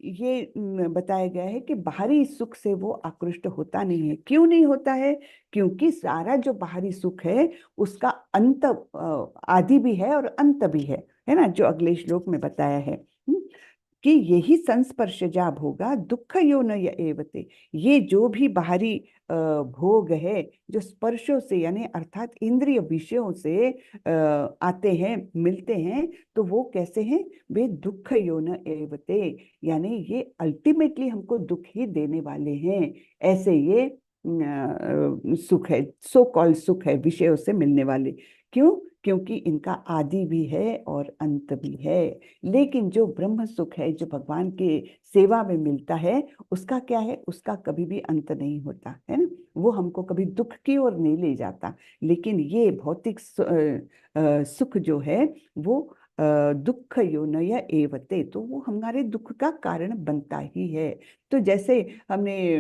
ये बताया गया है कि बाहरी सुख से वो आकृष्ट होता नहीं है। क्यों नहीं होता है? क्योंकि सारा जो बाहरी सुख है उसका अंत, आदि भी है और अंत भी है ना, जो अगले श्लोक में बताया है कि यही संस्पर्शजा भोगा दुख यो न एवते। ये जो भी बाहरी भोग है, जो स्पर्शों से, यानी अर्थात इंद्रिय विषयों से आते हैं, मिलते हैं, तो वो कैसे हैं? वे दुख यो न एवते, यानी ये अल्टीमेटली हमको दुख ही देने वाले हैं। ऐसे ये सुख है, सो कॉल्ड सुख है, विषयों से मिलने वाले। क्यों? क्योंकि इनका आदि भी है और अंत भी है। लेकिन जो ब्रह्म सुख है, जो भगवान के सेवा में मिलता है, उसका क्या है? उसका कभी भी अंत नहीं होता है ना। वो हमको कभी दुख की ओर नहीं ले जाता। लेकिन ये भौतिक सुख जो है वो दुख योनय एवते, तो वो हमारे दुख का कारण बनता ही है। तो जैसे हमने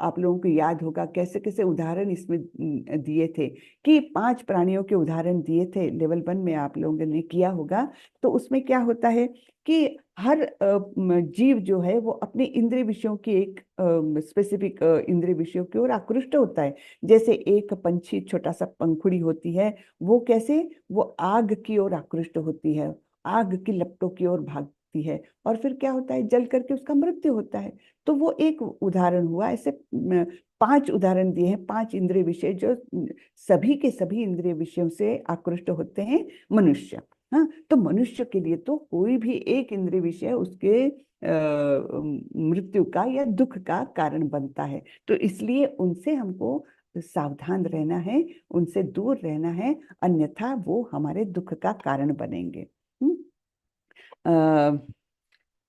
आप लोगों को याद होगा कैसे कैसे उदाहरण इसमें दिए थे, कि 5 प्राणियों के उदाहरण दिए थे, लेवल 1 में आप लोगों ने किया होगा। तो उसमें क्या होता है कि हर जीव जो है वो अपने इंद्रिय विषयों की एक स्पेसिफिक इंद्रिय विषयों की ओर आकृष्ट होता है। जैसे एक पंछी, छोटा सा पंखुड़ी होती है, वो कैसे, वो आग की ओर आकृष्ट होती है, आग की लपटों की ओर भागती है, और फिर क्या होता है, जल करके उसका मृत्यु होता है। तो वो एक उदाहरण हुआ। ऐसे 5 उदाहरण दिए हैं, 5 इंद्रिय विषय जो सभी के सभी इंद्रिय विषयों से आकृष्ट होते हैं मनुष्य। हाँ, तो मनुष्य के लिए तो कोई भी एक इंद्रिय विषय उसके मृत्यु का या दुख का कारण बनता है। तो इसलिए उनसे हमको सावधान रहना है, उनसे दूर रहना है, अन्यथा वो हमारे दुख का कारण बनेंगे।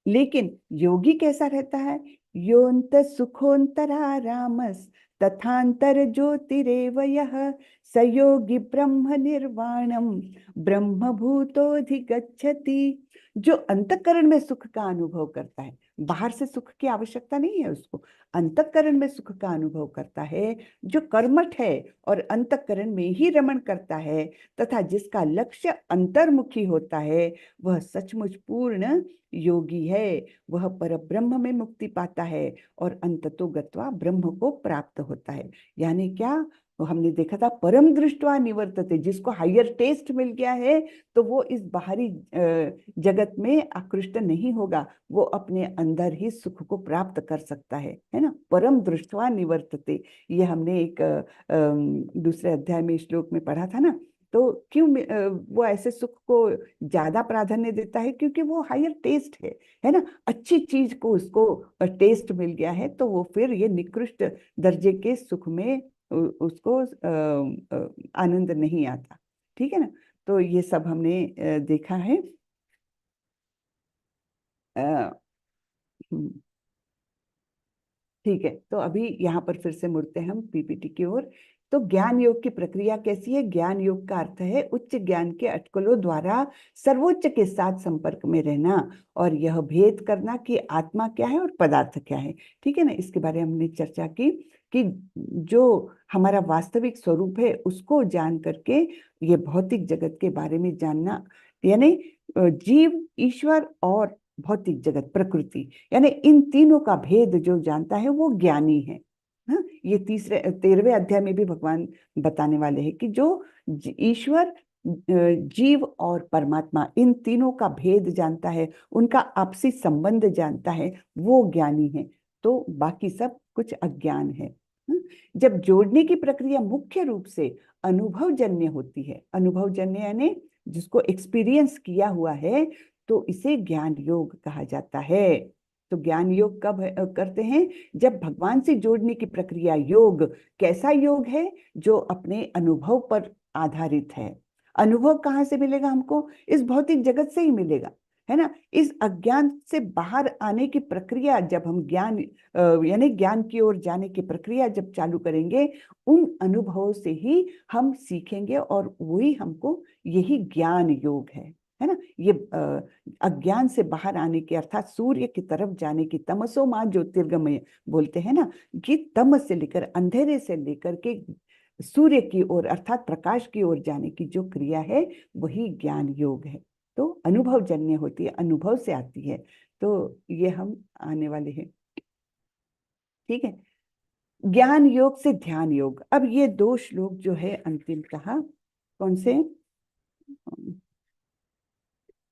लेकिन योगी कैसा रहता है, योन्त सुखोन्तरारामस तथांतर ज्योतिरेव यः स योगी ब्रह्म निर्वाणम ब्रह्म भूतोधिगच्छति। जो अंतःकरण में सुख का अनुभव करता है, बाहर से सुख की आवश्यकता नहीं है उसको, अंतःकरण में सुख का अनुभव करता है, जो कर्मठ है और अंतःकरण में ही रमण करता है, तथा जिसका लक्ष्य अंतर्मुखी होता है, वह सचमुच पूर्ण योगी है। वह परब्रह्म में मुक्ति पाता है और अंततो गत्वा ब्रह्म को प्राप्त होता है। यानी क्या, हमने देखा था परम दृष्ट्वा निवर्तते, जिसको हायर टेस्ट मिल गया है तो वो इस बाहरी जगत में आकृष्ट नहीं होगा, वो अपने अंदर ही सुख को प्राप्त कर सकता है ना। परम दृष्ट्वा निवर्तते, ये हमने एक दूसरे अध्याय में श्लोक में पढ़ा था ना। तो क्यों वो ऐसे सुख को ज्यादा प्राधान्य देता है, क्योंकि वो हायर टेस्ट है ना, अच्छी चीज को उसको टेस्ट मिल गया है, तो वो फिर ये निकृष्ट दर्जे के सुख में उसको आनंद नहीं आता। ठीक है ना। तो ये सब हमने देखा है। ठीक है, तो अभी यहाँ पर फिर से मुड़ते हैं हम पीपीटी की ओर। तो ज्ञान योग की प्रक्रिया कैसी है? ज्ञान योग का अर्थ है उच्च ज्ञान के अटकलों द्वारा सर्वोच्च के साथ संपर्क में रहना और यह भेद करना कि आत्मा क्या है और पदार्थ क्या है। ठीक है ना, इसके बारे में हमने चर्चा की कि जो हमारा वास्तविक स्वरूप है उसको जान करके ये भौतिक जगत के बारे में जानना, यानी जीव, ईश्वर और भौतिक जगत प्रकृति, यानी इन तीनों का भेद जो जानता है वो ज्ञानी है। हाँ, ये 13वें अध्याय में भी भगवान बताने वाले हैं कि जो ईश्वर, जीव और परमात्मा, इन तीनों का भेद जानता है, उनका आपसी संबंध जानता है, वो ज्ञानी है। तो बाकी सब कुछ अज्ञान है। जब जोड़ने की प्रक्रिया मुख्य रूप से अनुभवजन्य होती है, अनुभवजन्य यानी जिसको एक्सपीरियंस किया हुआ है, तो इसे ज्ञान योग कहा जाता है। तो ज्ञान योग कब करते हैं? जब भगवान से जोड़ने की प्रक्रिया, योग कैसा योग है? जो अपने अनुभव पर आधारित है। अनुभव कहाँ से मिलेगा हमको? इस भौतिक जगत से ही मिलेगा, है ना। इस अज्ञान से बाहर आने की प्रक्रिया जब हम ज्ञान यानी ज्ञान की ओर जाने की प्रक्रिया जब चालू करेंगे, उन अनुभवों से ही हम सीखेंगे और वही हमको, यही ज्ञान योग है ना। ये अज्ञान से बाहर आने के अर्थात सूर्य की तरफ जाने की, तमसो मां ज्योतिर्गमय बोलते हैं ना, कि तमस से लेकर, अंधेरे से लेकर के सूर्य की ओर अर्थात प्रकाश की ओर जाने की जो क्रिया है वही ज्ञान योग है। तो अनुभवजन्य होती है, अनुभव से आती है। तो ये हम आने वाले हैं। ठीक है, ज्ञान योग से ध्यान योग। अब ये 2 श्लोक जो है अंतिम कहा, कौन से?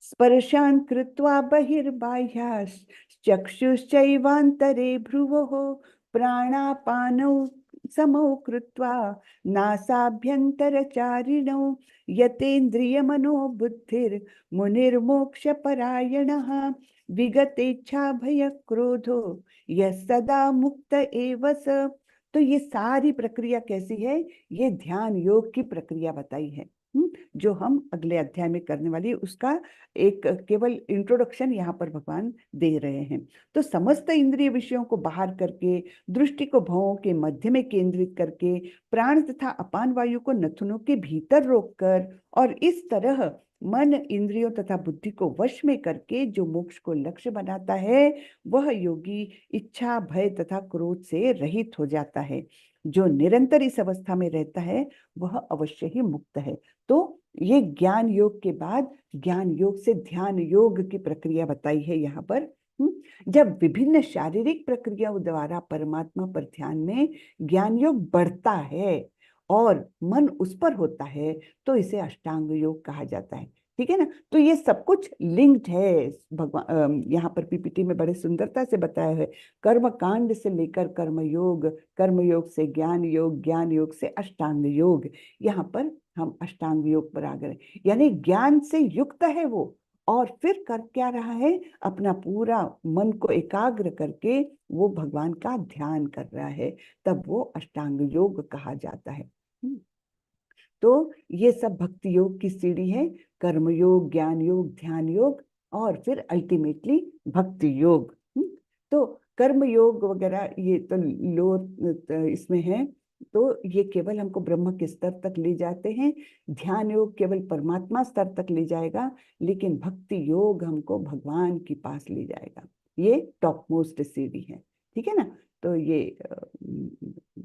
स्पर्शान् कृत्वा बहिर्बाह्याश्चक्षुश्चैवान्तरे भ्रुवोः प्राणापानौ समौ कृत्वा नासाभ्यन्तरचारिणौ यतेन्द्रियमनोबुद्धिर्मुनिर्मोक्षपरायणः विगतेच्छाभयक्रोधो यः सदा मुक्त एव स। तो ये सारी प्रक्रिया कैसी है? ये ध्यान योग की प्रक्रिया बताई है, जो हम अगले अध्याय में करने वाली है। उसका एक केवल इंट्रोडक्शन यहाँ पर भगवान दे रहे हैं। तो समस्त इंद्रिय विषयों को बाहर करके, दृष्टि को भवों के मध्य में केंद्रित करके, प्राण तथा अपान वायु को नथुनों के भीतर रोककर और इस तरह मन इंद्रियों तथा बुद्धि को वश में करके जो मोक्ष को लक्ष्य बनाता है वह योगी इच्छा भय तथा क्रोध से रहित हो जाता है। जो निरंतर इस अवस्था में रहता है वह अवश्य ही मुक्त है। तो ये ज्ञान योग के बाद ज्ञान योग से ध्यान योग की प्रक्रिया बताई है यहाँ पर। जब विभिन्न शारीरिक प्रक्रियाओं द्वारा परमात्मा पर ध्यान में ज्ञान योग बढ़ता है और मन उस पर होता है तो इसे अष्टांग योग कहा जाता है। ठीक है ना। तो ये सब कुछ लिंक्ड है। भगवान यहाँ पर पीपीटी में बड़े सुंदरता से बताया है, कर्म कांड से लेकर कर्म योग से ज्ञान योग से अष्टांग योग। यहाँ पर हम अष्टांग योग पर आ गए, यानी ज्ञान से युक्त है वो, और फिर कर क्या रहा है, अपना पूरा मन को एकाग्र करके वो भगवान का ध्यान कर रहा है, तब वो अष्टांग योग कहा जाता है। तो ये सब भक्ति योग की सीढ़ी है, कर्म योग, ज्ञान योग, ध्यान योग और फिर अल्टीमेटली भक्ति योग। तो कर्म योग वगैरह ये तो लोअर इसमें है, तो ये केवल हमको ब्रह्म के स्तर तक ले जाते हैं। ध्यान योग केवल परमात्मा स्तर तक ले जाएगा, लेकिन भक्ति योग हमको भगवान के पास ले जाएगा। ये टॉप मोस्ट सीढ़ी है। ठीक है ना। तो ये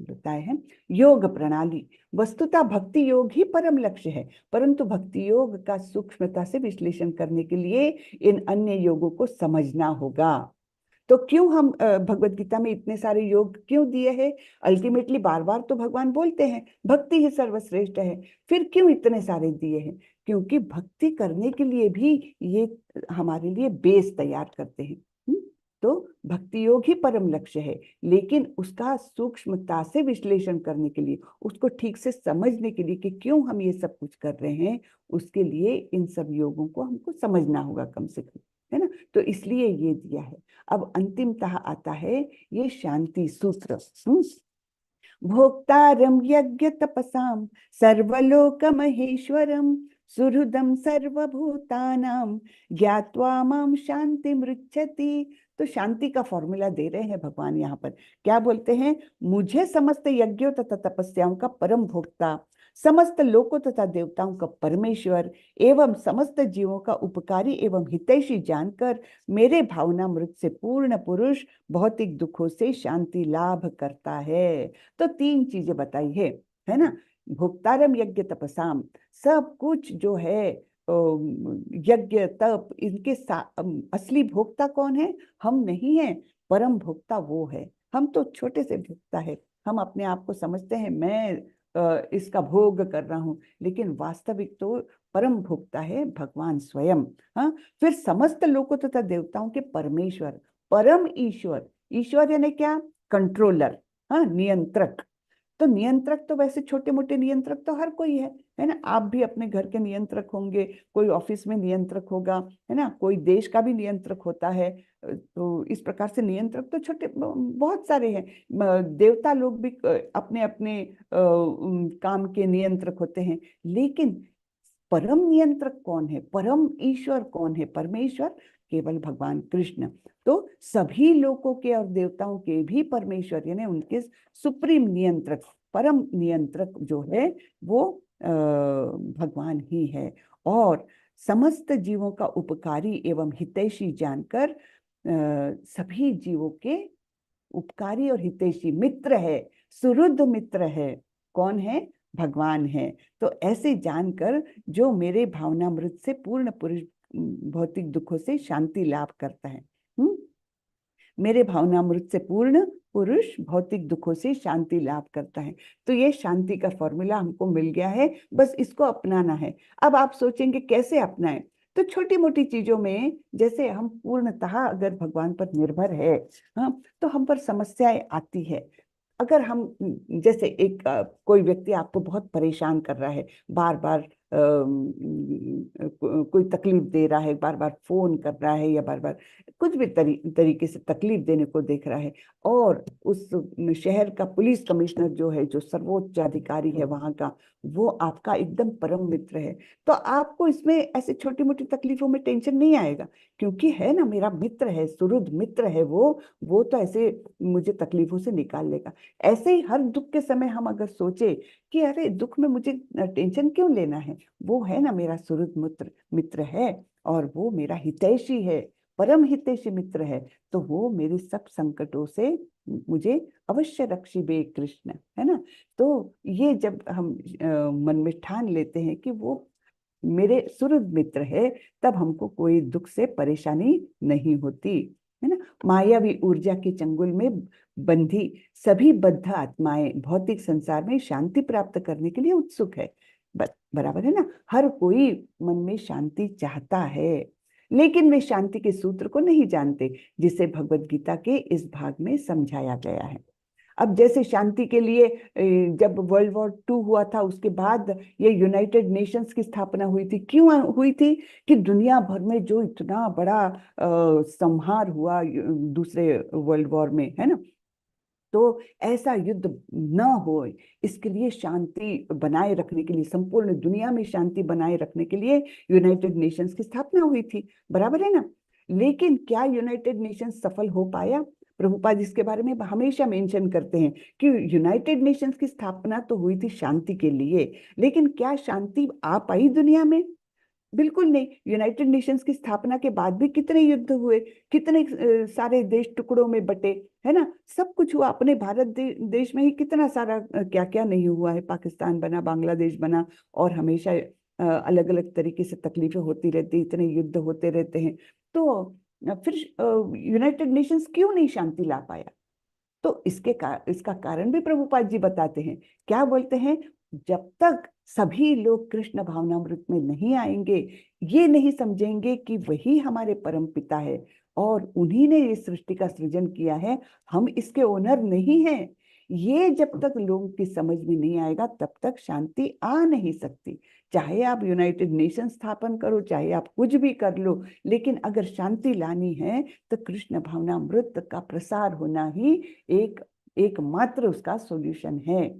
बताए हैं। योग प्रणाली, वस्तुतः भक्ति योग ही परम लक्ष्य है, परंतु भक्ति योग का सूक्ष्मता से विश्लेषण करने के लिए इन अन्य योगों को समझना होगा। तो क्यों हम भगवत गीता में इतने सारे योग क्यों दिए हैं? अल्टीमेटली बार बार तो भगवान बोलते हैं भक्ति ही सर्वश्रेष्ठ है, फिर क्यों इतने सारे दिए हैं? क्योंकि भक्ति करने के लिए भी ये हमारे लिए बेस तैयार करते हैं। तो भक्ति योग ही परम लक्ष्य है, लेकिन उसका सूक्ष्मता से विश्लेषण करने के लिए, उसको ठीक से समझने के लिए कि क्यों हम ये सब कुछ कर रहे हैं, उसके लिए इन सब योगों को हमको समझना होगा कम से कम, है ना। तो इसलिए ये दिया है। अब अंतिमतः आता है ये शांति सूत्र। भोक्तारम यज्ञ तपसाम सर्वलोक महेश्वरम सुहृदम सर्वभूतानाम ज्ञात्वा माम शांति मृच्छति। तो शांति का फॉर्मूला दे रहे हैं भगवान यहाँ पर। क्या बोलते हैं? मुझे समस्त यज्ञों तथा तपस्याओं का परम भोक्ता, समस्त लोकों तथा देवताओं का परमेश्वर एवं समस्त जीवों का उपकारी एवं हितैषी जानकर मेरे भावनामृत से पूर्ण पुरुष भौतिक दुखों से शांति लाभ करता है। तो 3 चीजें बताई है ना। भोक्तारम यज्ञ तपसाम, सब कुछ जो है यज्ञ तप, इनके असली भोक्ता कौन है? हम नहीं है, परम भोक्ता वो है। हम तो छोटे से भोक्ता है, हम अपने आप को समझते हैं मैं इसका भोग कर रहा हूं, लेकिन वास्तविक तो परम भोक्ता है भगवान स्वयं। हाँ, फिर समस्त लोकों तथा देवताओं के परमेश्वर, परम ईश्वर। ईश्वर यानी क्या? कंट्रोलर, हाँ, नियंत्रक। तो नियंत्रक तो वैसे छोटे मोटे नियंत्रक तो हर कोई है ना। आप भी अपने घर के नियंत्रक होंगे, कोई ऑफिस में नियंत्रक होगा, है ना, कोई देश का भी नियंत्रक होता है। तो इस प्रकार से नियंत्रक तो छोटे बहुत सारे हैं। देवता लोग भी अपने अपने काम के नियंत्रक होते हैं, लेकिन परम नियंत्रक कौन है? परम ईश्वर कौन है? परमेश्वर केवल भगवान कृष्ण। तो सभी लोगों के और देवताओं के भी परमेश्वर यानी उनके सुप्रीम नियंत्रक, परम नियंत्रक जो है वो भगवान ही है। और समस्त जीवों का उपकारी एवं हितैषी जानकर सभी जीवों के उपकारी और हितैषी मित्र है, सुहृद मित्र है। कौन है? भगवान है। तो ऐसे जानकर जो मेरे भावनामृत से पूर्ण पुरुष भौतिक दुखों से शांति लाभ करता है। मेरे भावनामृत से पूर्ण पुरुष भौतिक दुखों से शांति लाभ करता है। तो ये शांति का फॉर्मूला हमको मिल गया है, बस इसको अपनाना है। अब आप सोचेंगे कैसे अपनाएं? तो छोटी मोटी चीजों में, जैसे हम पूर्णतः अगर भगवान पर निर्भर है, हाँ, तो हम पर समस्याएं आती है। अगर हम जैसे एक कोई व्यक्ति आपको बहुत परेशान कर रहा है, बार बार कोई तकलीफ दे रहा है, बार बार फोन कर रहा है, या बार बार कुछ भी तरीके से तकलीफ देने को देख रहा है, और उस शहर का पुलिस कमिश्नर जो है, जो सर्वोच्च अधिकारी है वहां का, वो आपका एकदम परम मित्र है, तो आपको इसमें ऐसे छोटी मोटी तकलीफों में टेंशन नहीं आएगा, क्योंकि है ना, मेरा मित्र है, सुहृद मित्र है वो तो ऐसे मुझे तकलीफों से निकाल लेगा। ऐसे ही हर दुख के समय हम अगर सोचे कि अरे दुख में मुझे टेंशन क्यों लेना है, वो है ना मेरा सुहृद मित्र है, और वो मेरा हितैषी है, परम हितैषी मित्र है, तो वो मेरे सब संकटों से मुझे अवश्य रक्षिबे कृष्ण, है ना। तो ये जब हम मन में ठान लेते हैं कि वो मेरे सुहृद मित्र है, तब हमको कोई दुख से परेशानी नहीं होती, है ना। मायावी ऊर्जा के चंगुल में बंधी सभी बद्ध आत्माएं भौतिक संसार में शांति प्राप्त करने के लिए उत्सुक है। बराबर है ना, हर कोई मन में शांति चाहता है, लेकिन वे शांति के सूत्र को नहीं जानते, जिसे भगवत गीता के इस भाग में समझाया गया है। अब जैसे शांति के लिए जब वर्ल्ड वॉर 2 हुआ था, उसके बाद ये यूनाइटेड नेशंस की स्थापना हुई थी। क्यों हुई थी? कि दुनिया भर में जो इतना बड़ा संहार हुआ दूसरे वर्ल्ड वॉर में, है ना, तो ऐसा युद्ध न हो, इसके लिए शांति बनाए रखने के लिए, संपूर्ण दुनिया में शांति बनाए रखने के लिए यूनाइटेड नेशंस की स्थापना हुई थी। बराबर है ना। लेकिन क्या यूनाइटेड नेशंस सफल हो पाया? प्रभुपाद इसके बारे में हमेशा मेंशन करते हैं कि यूनाइटेड नेशंस की स्थापना तो हुई थी शांति के लिए, लेकिन क्या शांति आ पाई दुनिया में? बिल्कुल नहीं। यूनाइटेड नेशंस की स्थापना के बाद भी कितने युद्ध हुए, कितने सारे देश टुकड़ों में बटे, है ना, सब कुछ हुआ। अपने भारत देश में ही कितना सारा क्या क्या नहीं हुआ है। पाकिस्तान बना, बांग्लादेश बना, और हमेशा अलग अलग तरीके से तकलीफें होती रहती, इतने युद्ध होते रहते हैं। तो फिर यूनाइटेड नेशंस क्यों नहीं शांति ला पाया? तो इसका कारण भी प्रभुपाद जी बताते हैं। क्या बोलते हैं? जब तक सभी लोग कृष्ण भावनामृत में नहीं आएंगे, ये नहीं समझेंगे कि वही हमारे परम पिता है और उन्हीं ने इस सृष्टि का सृजन किया है, हम इसके ओनर नहीं हैं, ये जब तक लोगों की समझ में नहीं आएगा, तब तक शांति आ नहीं सकती। चाहे आप यूनाइटेड नेशन स्थापन करो, चाहे आप कुछ भी कर लो, लेकिन अगर शांति लानी है तो कृष्ण भावनामृत का प्रसार होना ही एकमात्र उसका सॉल्यूशन है।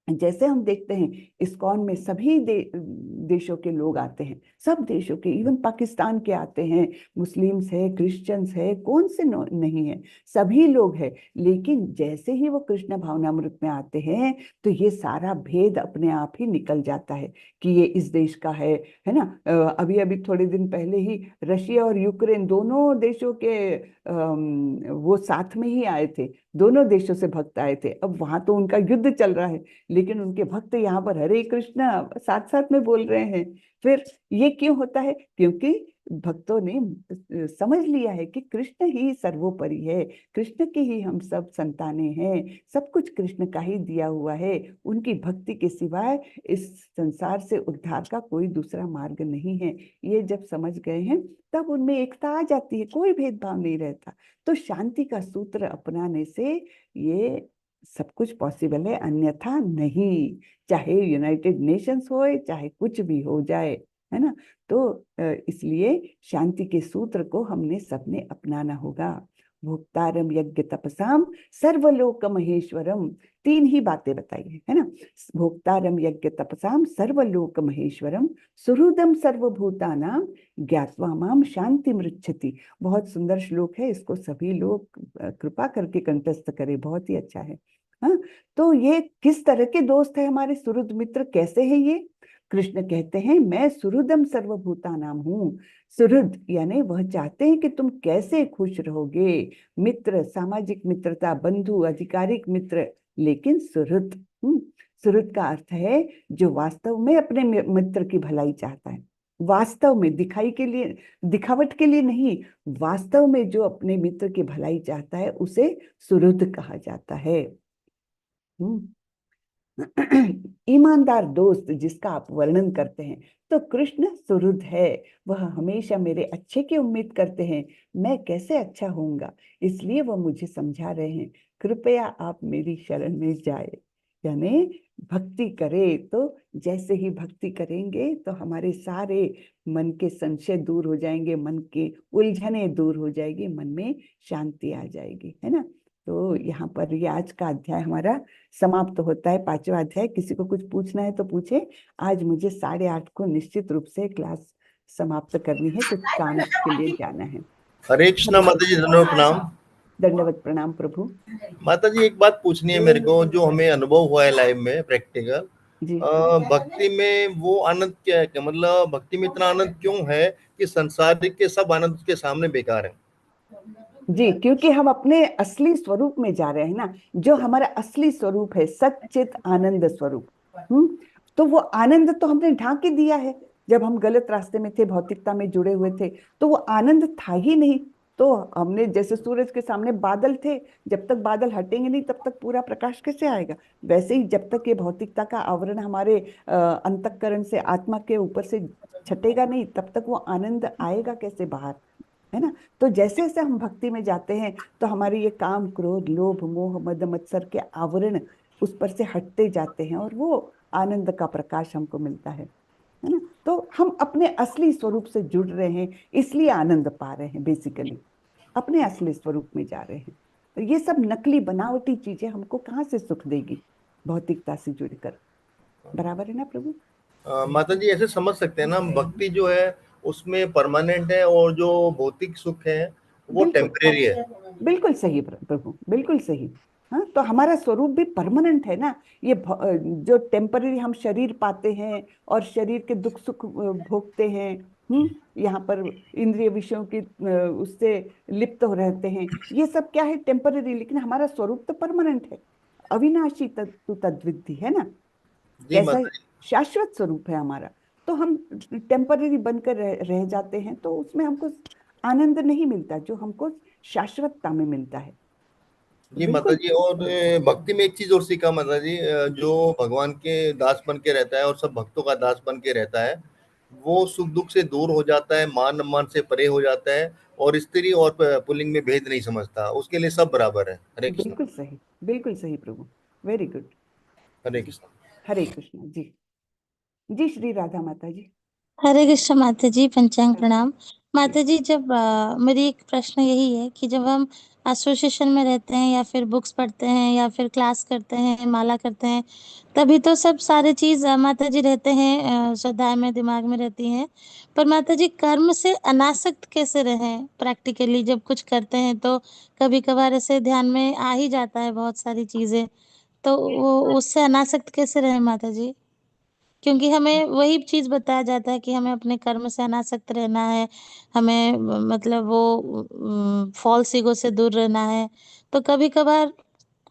जैसे हम देखते हैं इस्कॉन में सभी देशों के लोग आते हैं, सब देशों के, इवन पाकिस्तान के आते हैं, मुस्लिम्स है, क्रिश्चियंस है, कौन से नहीं है, सभी लोग हैं। लेकिन जैसे ही वो कृष्ण भावनामृत में आते हैं तो ये सारा भेद अपने आप ही निकल जाता है कि ये इस देश का है ना। अभी अभी थोड़े दिन पहले ही रशिया और यूक्रेन दोनों देशों के वो साथ में ही आए थे, दोनों देशों से भक्त आए थे। अब वहां तो उनका युद्ध चल रहा है, लेकिन उनके भक्त यहाँ पर हरे कृष्णा साथ साथ में बोल रहे हैं। फिर ये क्यों होता है? क्योंकि भक्तों ने समझ लिया है कि कृष्ण ही सर्वोपरि है, कृष्ण के ही हम सब संतानें हैं, सब कुछ कृष्ण का ही दिया हुआ है। उनकी भक्ति के सिवाय इस संसार से उद्धार का कोई दूसरा मार्ग नहीं है। ये जब समझ गए हैं तब उनमें एकता आ जाती है, कोई भेदभाव नहीं रहता। तो शांति का सूत्र अपनाने से ये सब कुछ पॉसिबल है, अन्यथा नहीं। चाहे यूनाइटेड नेशंस हो, चाहे कुछ भी हो जाए, है ना। तो इसलिए शांति के सूत्र को हमने सबने अपनाना होगा। भोक्तारम यज्ञ तपसाम सर्वलोक महेश्वरम, 3 ही बातें बताई है ना। भोक्तारम यज्ञ तपसाम सर्वलोक महेश्वरम सुहृदम सर्वभूतानाम ज्ञात्वा माम शांति मृच्छति। बहुत सुंदर श्लोक है, इसको सभी लोग कृपा करके कंठस्थ करें, बहुत ही अच्छा है। हाँ, तो ये किस तरह के दोस्त है हमारे सुहृद मित्र, कैसे है ये? कृष्ण कहते हैं मैं सुहृदम सर्वभूतानाम हूँ। सुहृद यानी वह चाहते हैं कि तुम कैसे खुश रहोगे। मित्र, सामाजिक मित्रता, बंधु, आधिकारिक मित्र, लेकिन सुहृद, सुहृद का अर्थ है जो वास्तव में अपने मित्र की भलाई चाहता है, वास्तव में, दिखाई के लिए, दिखावट के लिए नहीं, वास्तव में जो अपने मित्र की भलाई चाहता है उसे सुहृद कहा जाता है। ईमानदार दोस्त जिसका आप वर्णन करते हैं, तो कृष्ण सुहृद है। वह हमेशा मेरे अच्छे की उम्मीद करते हैं, मैं कैसे अच्छा होऊंगा, इसलिए वह मुझे समझा रहे हैं, कृपया आप मेरी शरण में जाए। यानी भक्ति करे, तो जैसे ही भक्ति करेंगे तो हमारे सारे मन के संशय दूर हो जाएंगे, मन की उलझने दूर हो जाएगी, मन में शांति आ जाएगी, है ना। तो यहाँ पर ये आज का अध्याय हमारा समाप्त होता है, 5वां अध्याय। किसी को कुछ पूछना है तो पूछे। आज मुझे 8:30 को निश्चित रूप से क्लास समाप्त करनी है, कुछ काम के लिए जाना है। हरे कृष्णा माता जी, दंडवत प्रणाम। दंडवत प्रणाम प्रभु। माता जी, एक बात पूछनी है मेरे को, जो हमें अनुभव हुआ है लाइव में प्रैक्टिकल, जी भक्ति में वो आनंद क्या है, मतलब भक्ति में इतना आनंद क्यों है कि संसारिक के सब आनंद के सामने बेकार है? जी, क्योंकि हम अपने असली स्वरूप में जा रहे हैं ना, जो हमारा असली स्वरूप है, सच्चित आनंद स्वरूप। तो वो आनंद तो हमने ढांक ही दिया है। जब हम गलत रास्ते में थे, भौतिकता में जुड़े हुए थे, तो वो आनंद था ही नहीं। तो हमने, जैसे सूरज के सामने बादल थे, जब तक बादल हटेंगे नहीं तब तक पूरा प्रकाश कैसे आएगा? वैसे ही जब तक ये भौतिकता का आवरण हमारे अंतःकरण से, आत्मा के ऊपर से छटेगा नहीं, तब तक वो आनंद आएगा कैसे बाहर, है ना? तो जैसे जैसे हम भक्ति में जाते हैं तो हमारे ये काम, क्रोध, लोभ, मोह, मद, मत्सर के आवरण उस पर से हटते जाते हैं और वो आनंद का प्रकाश हमको मिलता है ना? तो हम अपने असली स्वरूप से जुड़ रहे हैं, इसलिए आनंद पा रहे हैं। बेसिकली अपने असली स्वरूप में जा रहे हैं। तो ये सब नकली बनावटी चीजें हमको कहाँ से सुख देगी भौतिकता से जुड़कर? बराबर है ना प्रभु? माता जी, ऐसे समझ सकते हैं ना, भक्ति जो है उसमें परमानेंट है और जो भौतिक सुख है वो टेम्परेरी है। बिल्कुल सही प्रभु, बिल्कुल सही। हाँ, तो हमारा स्वरूप भी परमानेंट है ना। ये जो टेम्पररी हम शरीर पाते हैं और शरीर के दुख सुख भोगते हैं, यहाँ पर इंद्रिय विषयों की उससे लिप्त हो रहते हैं, ये सब क्या है? टेम्पररी। लेकिन हमारा स्वरूप तो परमानेंट है, अविनाशी तत्तु तद्विद्धि, है ना? कैसा शाश्वत स्वरूप है हमारा। तो हम टेम्पररी बनकर रह जाते हैं, तो उसमें हमको आनंद नहीं मिलता जो हमको शाश्वतता में मिलता है। जी माता जी, और भक्ति में एक चीज और सीखा माता जी, जो भगवान के दास बन के रहता है और सब भक्तों का दास बन के रहता है, वो सुख दुख से दूर हो जाता है, मान सम्मान से परे हो जाता है और स्त्री और पुल्लिंग में भेद नहीं समझता, उसके लिए सब बराबर है। हरे कृष्ण। बिल्कुल सही, बिल्कुल सही प्रभु, वेरी गुड। हरे कृष्ण। हरे कृष्ण जी। जी श्री राधा माता जी। हरे कृष्ण माता जी, पंचांग प्रणाम। माता जी, जब मेरी एक प्रश्न यही है कि जब हम एसोसिएशन में रहते हैं या फिर बुक्स पढ़ते हैं या फिर क्लास करते हैं, माला करते हैं, तभी तो सब सारे चीज माता जी रहते हैं, श्रद्धा में, दिमाग में रहती हैं। पर माता जी, कर्म से अनासक्त कैसे रहें प्रैक्टिकली? जब कुछ करते हैं तो कभी कभार ऐसे ध्यान में आ ही जाता है बहुत सारी चीजें, तो वो उससे अनासक्त कैसे रहें माता जी? क्योंकि हमें वही चीज बताया जाता है कि हमें अपने कर्म से अनासक्त रहना है, हमें मतलब वो फॉल्स ईगो से दूर रहना है। तो कभी कभार,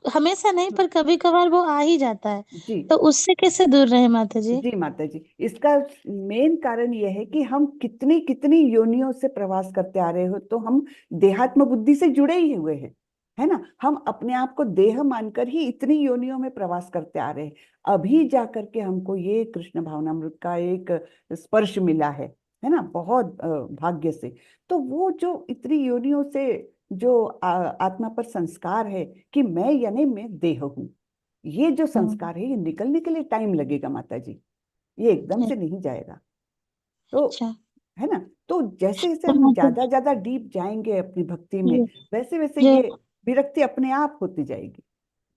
हमेशा नहीं पर कभी कभार वो आ ही जाता है, जी तो उससे कैसे दूर रहे माता जी? जी माता जी, इसका मेन कारण यह है कि हम कितनी कितनी योनियों से प्रवास करते आ रहे हो, तो हम देहात्म बुद्धि से जुड़े ही हुए हैं, है ना? हम अपने आप को देह मानकर ही इतनी योनियों में प्रवास करते आ रहे हैं। अभी जाकर के हमको ये कृष्ण भावनामृत का एक स्पर्श मिला है ना? बहुत भाग्य से। तो वो जो इतनी योनियों से जो आत्मा पर संस्कार है कि मैं यानी मैं देह हूँ, ये जो संस्कार है ये निकलने के लिए टाइम लगेगा माता जी, ये एकदम से नहीं जाएगा। तो है ना? तो जैसे जैसे हम ज्यादा ज्यादा डीप जाएंगे अपनी भक्ति में, वैसे वैसे ये विरक्ति अपने आप होती जाएगी।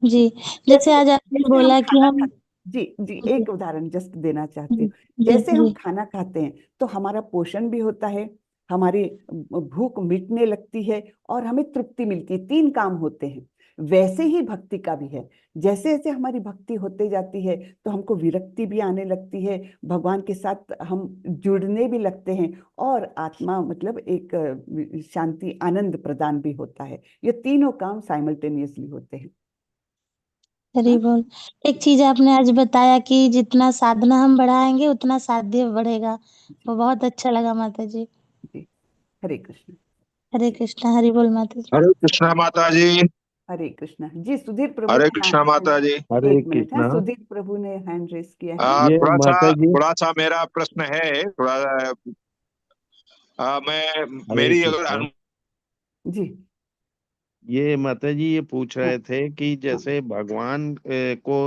जी, जैसे आज आपने बोला कि हम जी जी, एक उदाहरण जस्ट देना चाहती हूँ। जैसे हम खाना खाते हैं तो हमारा पोषण भी होता है, हमारी भूख मिटने लगती है और हमें तृप्ति मिलती है, 3 काम होते हैं। वैसे ही भक्ति का भी है। जैसे जैसे हमारी भक्ति होते जाती है तो हमको विरक्ति भी आने लगती है, भगवान के साथ हम जुड़ने भी लगते हैं और आत्मा मतलब एक शांति, आनंद प्रदान भी होता है। ये तीनों काम साइमल्टेनियसली होते हैं। हरि बोल। एक चीज आपने आज बताया कि जितना साधना हम बढ़ाएंगे उतना साध्य बढ़ेगा, वो बहुत अच्छा लगा माता जी। जी, हरे कृष्ण। हरे कृष्णा, हरि बोल माता जी। हरे कृष्णा माता जी। हरे कृष्णा जी। सुधीर प्रभु हरे ने कृष्णा माता जी। हरे एक मिनट, कृष्णा। सुधीर प्रभु ने हैंड रेस किया है। ये माता जी, थोड़ा सा मेरा प्रश्न है, थोड़ा मेरी अगर जी, ये माता जी ये पूछ रहे थे कि जैसे भगवान को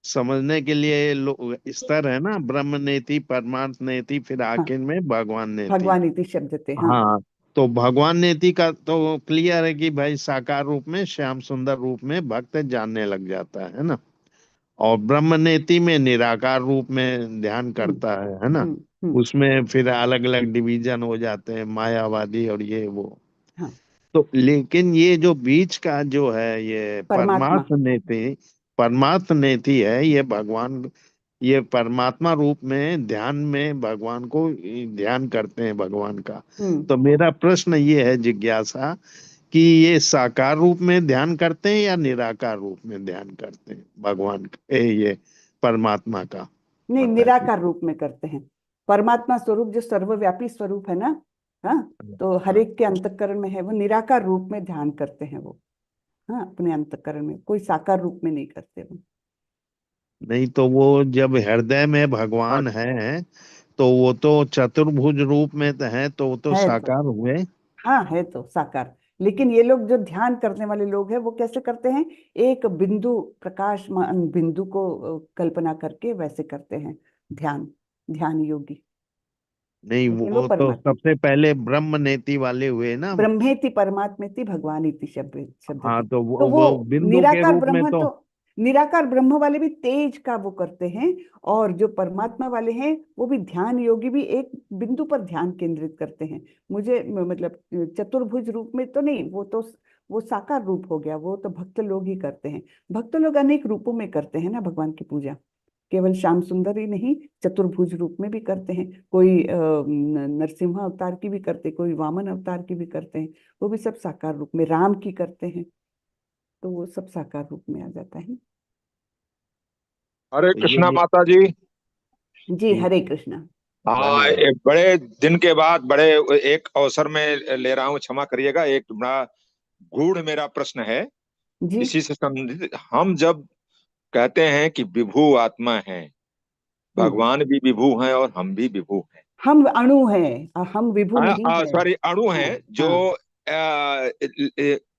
समझने के लिए स्तर है ना, ब्रह्म नेति, परमार्थ नेति, फिर आखिर में भगवान नेति। भगवान इति शब्द थे। हाँ, हाँ, तो भगवान नेति का तो क्लियर है कि भाई साकार रूप में, श्याम सुंदर रूप में भक्त जानने लग जाता है ना, और ब्रह्म नेति में निराकार रूप में ध्यान करता है ना। उसमें फिर अलग अलग डिवीजन हो जाते हैं, मायावादी और ये वो। हाँ। तो लेकिन ये जो बीच का जो है ये परमात्मा। परमार्थ नेति है, ये भगवान ये परमात्मा रूप में ध्यान में भगवान को ध्यान करते हैं भगवान का। तो मेरा प्रश्न ये है, जिज्ञासा, कि ये साकार रूप में ध्यान करते हैं या निराकार रूप में ध्यान करते हैं भगवान का, ये परमात्मा का? नहीं, निराकार रूप में करते हैं। परमात्मा स्वरूप जो सर्वव्यापी स्वरूप है ना, हाँ, तो हर एक के अंतःकरण में है, वो निराकार रूप में ध्यान करते हैं वो, हाँ, अपने अंतःकरण में, कोई साकार रूप में नहीं करते वो। नहीं तो वो जब हृदय में भगवान है तो वो तो चतुर्भुज रूप में तो है, तो वो तो है साकार हुए। हाँ, है तो साकार। लेकिन ये लोग जो ध्यान करने वाले लोग हैं वो कैसे करते हैं, एक बिंदु, प्रकाशमान बिंदु को कल्पना करके वैसे करते हैं ध्यान, ध्यान योगी। नहीं, लेकिन वो तो परमात्मा, सबसे पहले ब्रह्म नेति वाले हुए ना। ब्रह्मेति परमात्मेति भगवानिति शब्द हाँ, थे। तो तो वो बिंदु के निराकार रूप में ब्रह्म, तो तो निराकार ब्रह्म वाले भी तेज का वो करते हैं, और जो परमात्मा वाले हैं वो भी ध्यान योगी भी एक बिंदु पर ध्यान केंद्रित करते हैं। मुझे मतलब चतुर्भुज रूप में तो नहीं, वो साकार रूप हो गया, वो तो भक्त लोग ही करते हैं। भक्त लोग अनेक रूपों में करते हैं ना भगवान की पूजा, केवल श्याम सुंदर ही नहीं, चतुर्भुज रूप में भी करते हैं। कोई नरसिम्हा अवतार की भी करते, कोई वामन अवतार की भी करते हैं, वो भी सब साकार रूप में। राम की करते हैं, तो वो सब साकार रूप में आ जाता है। हरे तो कृष्णा ये माता जी। जी, हरे कृष्णा। हाँ, एक बड़े दिन के बाद बड़े एक अवसर में ले रहा हूँ, क्षमा करिएगा, एक बड़ा गूढ़ मेरा प्रश्न है जी, इसी से संबंधित। हम जब कहते हैं कि विभु आत्मा है, भगवान भी विभु हैं और हम भी विभु हैं, हम अणु हैं, हम विभु नहीं है। सॉरी अणु हाँ, हैं जो हाँ,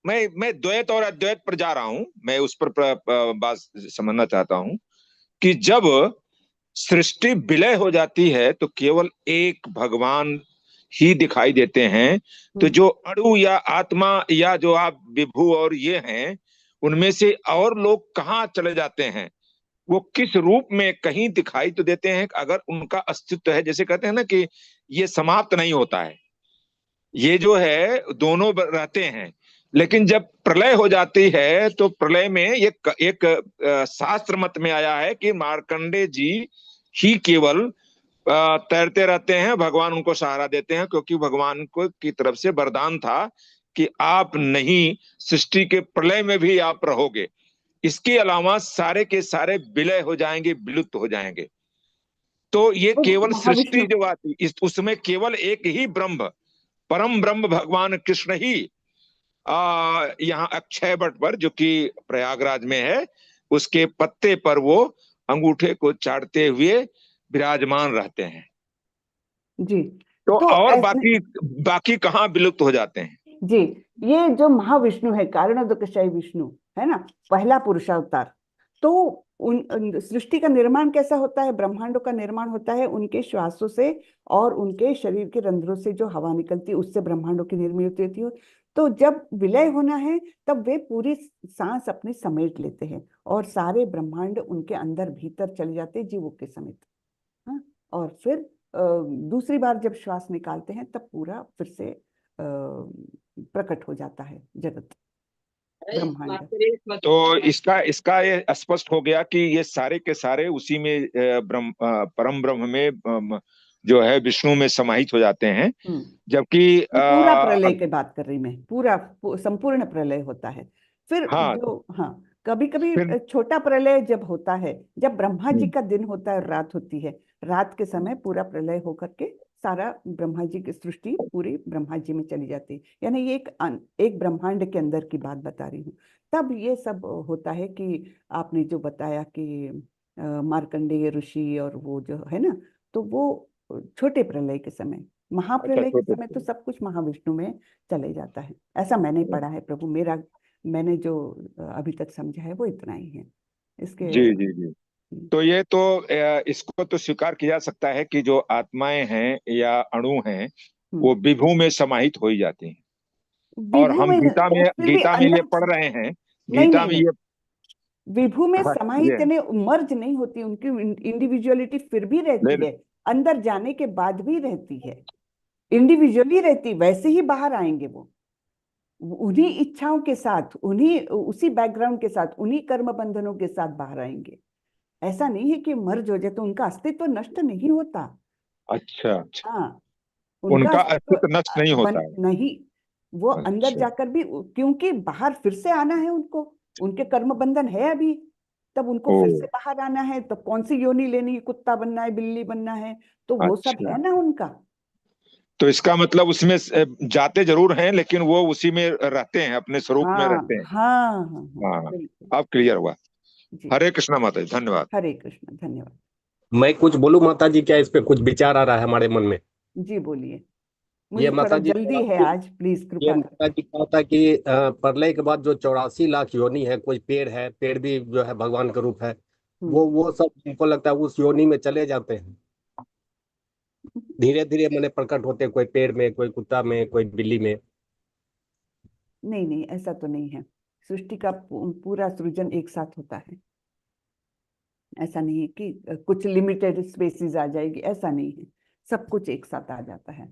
मैं द्वैत और अद्वैत पर जा रहा हूं, मैं उस पर बात समझना चाहता हूं कि जब सृष्टि विलय हो जाती है तो केवल एक भगवान ही दिखाई देते हैं, तो जो अणु या आत्मा या जो आप विभु और ये हैं, उनमें से और लोग कहाँ चले जाते हैं? वो किस रूप में कहीं दिखाई तो देते हैं अगर उनका अस्तित्व है। जैसे कहते हैं ना कि ये समाप्त नहीं होता है, ये जो है दोनों रहते हैं, लेकिन जब प्रलय हो जाती है तो प्रलय में एक शास्त्र मत में आया है कि मार्कंडे जी ही केवल तैरते रहते हैं, भगवान उनको सहारा देते हैं, क्योंकि भगवान को की तरफ से वरदान था कि आप नहीं, सृष्टि के प्रलय में भी आप रहोगे, इसके अलावा सारे के सारे विलय हो जाएंगे, विलुप्त हो जाएंगे। तो ये केवल सृष्टि जो आती उसमें केवल एक ही ब्रह्म, परम ब्रह्म भगवान कृष्ण ही यहाँ अक्षय वट पर, जो कि प्रयागराज में है, उसके पत्ते पर वो अंगूठे को चाटते हुए विराजमान रहते हैं। जी, तो और ऐसे बाकी कहाँ विलुप्त हो जाते हैं? जी, ये जो महाविष्णु है, कारणोदकशायी विष्णु है ना, पहला पुरुषावतार, तो सृष्टि का निर्माण कैसा होता है, ब्रह्मांडों का निर्माण होता है उनके श्वासों से और उनके शरीर के रंध्रों से जो हवा निकलती है उससे ब्रह्मांडों की निर्मित होती है। तो जब विलय होना है तब वे पूरी सांस अपनी समेट लेते हैं और सारे ब्रह्मांड उनके अंदर भीतर चले जाते हैं जीवों के समेत, हाँ, और फिर दूसरी बार जब श्वास निकालते हैं तब पूरा फिर से प्रकट हो जाता है जगत, ब्रह्मांड। तो इसका ये स्पष्ट हो गया कि ये सारे के सारे उसी में परम ब्रह्म में जो है विष्णु में समाहित हो जाते हैं, जबकि पूरा प्रलय की बात कर रही मैं, पूरा संपूर्ण प्रलय होता है। फिर हाँ, जो, हाँ, कभी कभी छोटा प्रलय जब होता है, जब ब्रह्मा जी का दिन होता है और रात होती है, रात के समय पूरा प्रलय होकर के सारा ब्रह्मा जी की सृष्टि पूरी ब्रह्मा जी में चली जाती है। यानी ये एक ब्रह्मांड के अंदर की बात बता रही हूँ। तब ये सब होता है कि आपने जो बताया कि मार्कंडेय ऋषि और वो जो है ना, तो वो छोटे प्रलय के समय, महाप्रलय के समय तो सब कुछ महाविष्णु में चले जाता है, ऐसा मैंने पढ़ा है प्रभु। मैंने जो अभी तक समझा है वो इतना ही है इसके। जी जी जी। तो ये तो इसको तो स्वीकार किया जा सकता है कि जो आत्माएं हैं या अणु हैं वो विभू में समाहित हो ही जाती हैं, और हम गीता में ये पढ़ रहे हैं, गीता में ये विभू में समाहित यानी मर्ज नहीं होती, उनकी इंडिविजुअलिटी फिर भी रहती है, अंदर जाने के बाद भी रहती है, इंडिविजुअली रहती, वैसे ही बाहर आएंगे वो उन्हीं इच्छाओं के साथ, उसी बैकग्राउंड के साथ, उन्हीं कर्म बंधनों के साथ बाहर आएंगे। ऐसा नहीं है कि मर्ज हो जाए तो उनका अस्तित्व नष्ट नहीं होता। अच्छा अच्छा, हाँ, उनका उनका अस्तित्व अस्तित्व नष्ट नहीं होता है। नहीं, वो अंदर अच्छा जाकर भी, क्योंकि बाहर फिर से आना है उनको, उनके कर्म बंधन है अभी, तब उनको ओ फिर से बाहर आना है, तब कौन सी योनि लेनी है, कुत्ता बनना है, बिल्ली बनना है, तो वो सब अच्छा, है ना उनका। तो इसका मतलब उसमें जाते जरूर हैं लेकिन वो उसी में रहते हैं, अपने स्वरूप में हाँ रहते हैं। हाँ हाँ हाँ, हाँ, बिल्कुल। अब क्लियर हुआ। जी, हरे कृष्णा माता जी, धन्यवाद। हरे कृष्ण, धन्यवाद। मैं कुछ बोलूं माता जी, क्या इस पे कुछ विचार आ रहा है हमारे मन में? जी बोलिए, ये मुझे थोड़ा माता जी जल्दी है आज, प्लीज ये कृपा माता करके। जी कहा था कि प्रलय के बाद जो 84 लाख योनि है, कोई पेड़ है, पेड़ भी जो है भगवान का रूप है, वो सब हमको लगता है उस योनि में चले जाते हैं, धीरे धीरे मैंने प्रकट होते हैं, कोई पेड़ में, कोई कुत्ता में, कोई बिल्ली में। नहीं नहीं, ऐसा तो नहीं है। सृष्टि का पूरा सृजन एक साथ होता है। ऐसा नहीं है कि कुछ लिमिटेड स्पेसीज आ जाएगी, ऐसा नहीं है। सब कुछ एक साथ आ जाता है,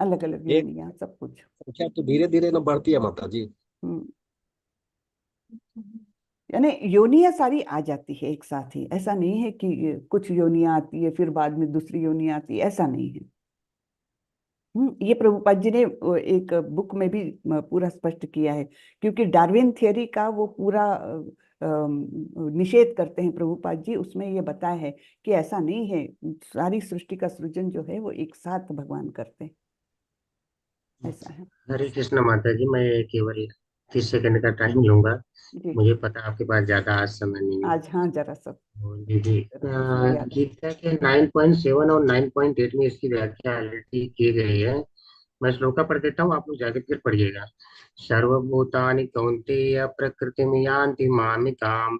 अलग अलग एक योनियां, सब कुछ। संख्या तो धीरे धीरे ना बढ़ती है माता जी। हम्म, यानी योनियां सारी आ जाती है एक साथ ही। ऐसा नहीं है कि कुछ योनियां आती है फिर बाद में दूसरी योनियां आती है, ऐसा नहीं है। ये प्रभुपाद जी ने एक बुक में भी पूरा स्पष्ट किया है, क्योंकि डार्विन थियरी का वो पूरा निषेध करते हैं प्रभुपाद जी। उसमें ये बताया है कि ऐसा नहीं है, सारी सृष्टि का सृजन जो है वो एक साथ भगवान करते हैं, ऐसा है। हरे कृष्ण माता जी, मैं केवल 30 सेकंड का टाइम लूंगा। जी, मुझे पता आपके पास ज्यादा आज समय नहीं है। आज हाँ जरा सब जी जी, याद है। गीता के 9.7 और 9.8 में इसकी व्याख्या ऑलरेडी की गई है। मैं श्लोका पढ़ देता हूँ, आप लोग जाके फिर पढ़िएगा। सर्वभूतानि कौन्तेय प्रकृतिम यान्ति मामिकाम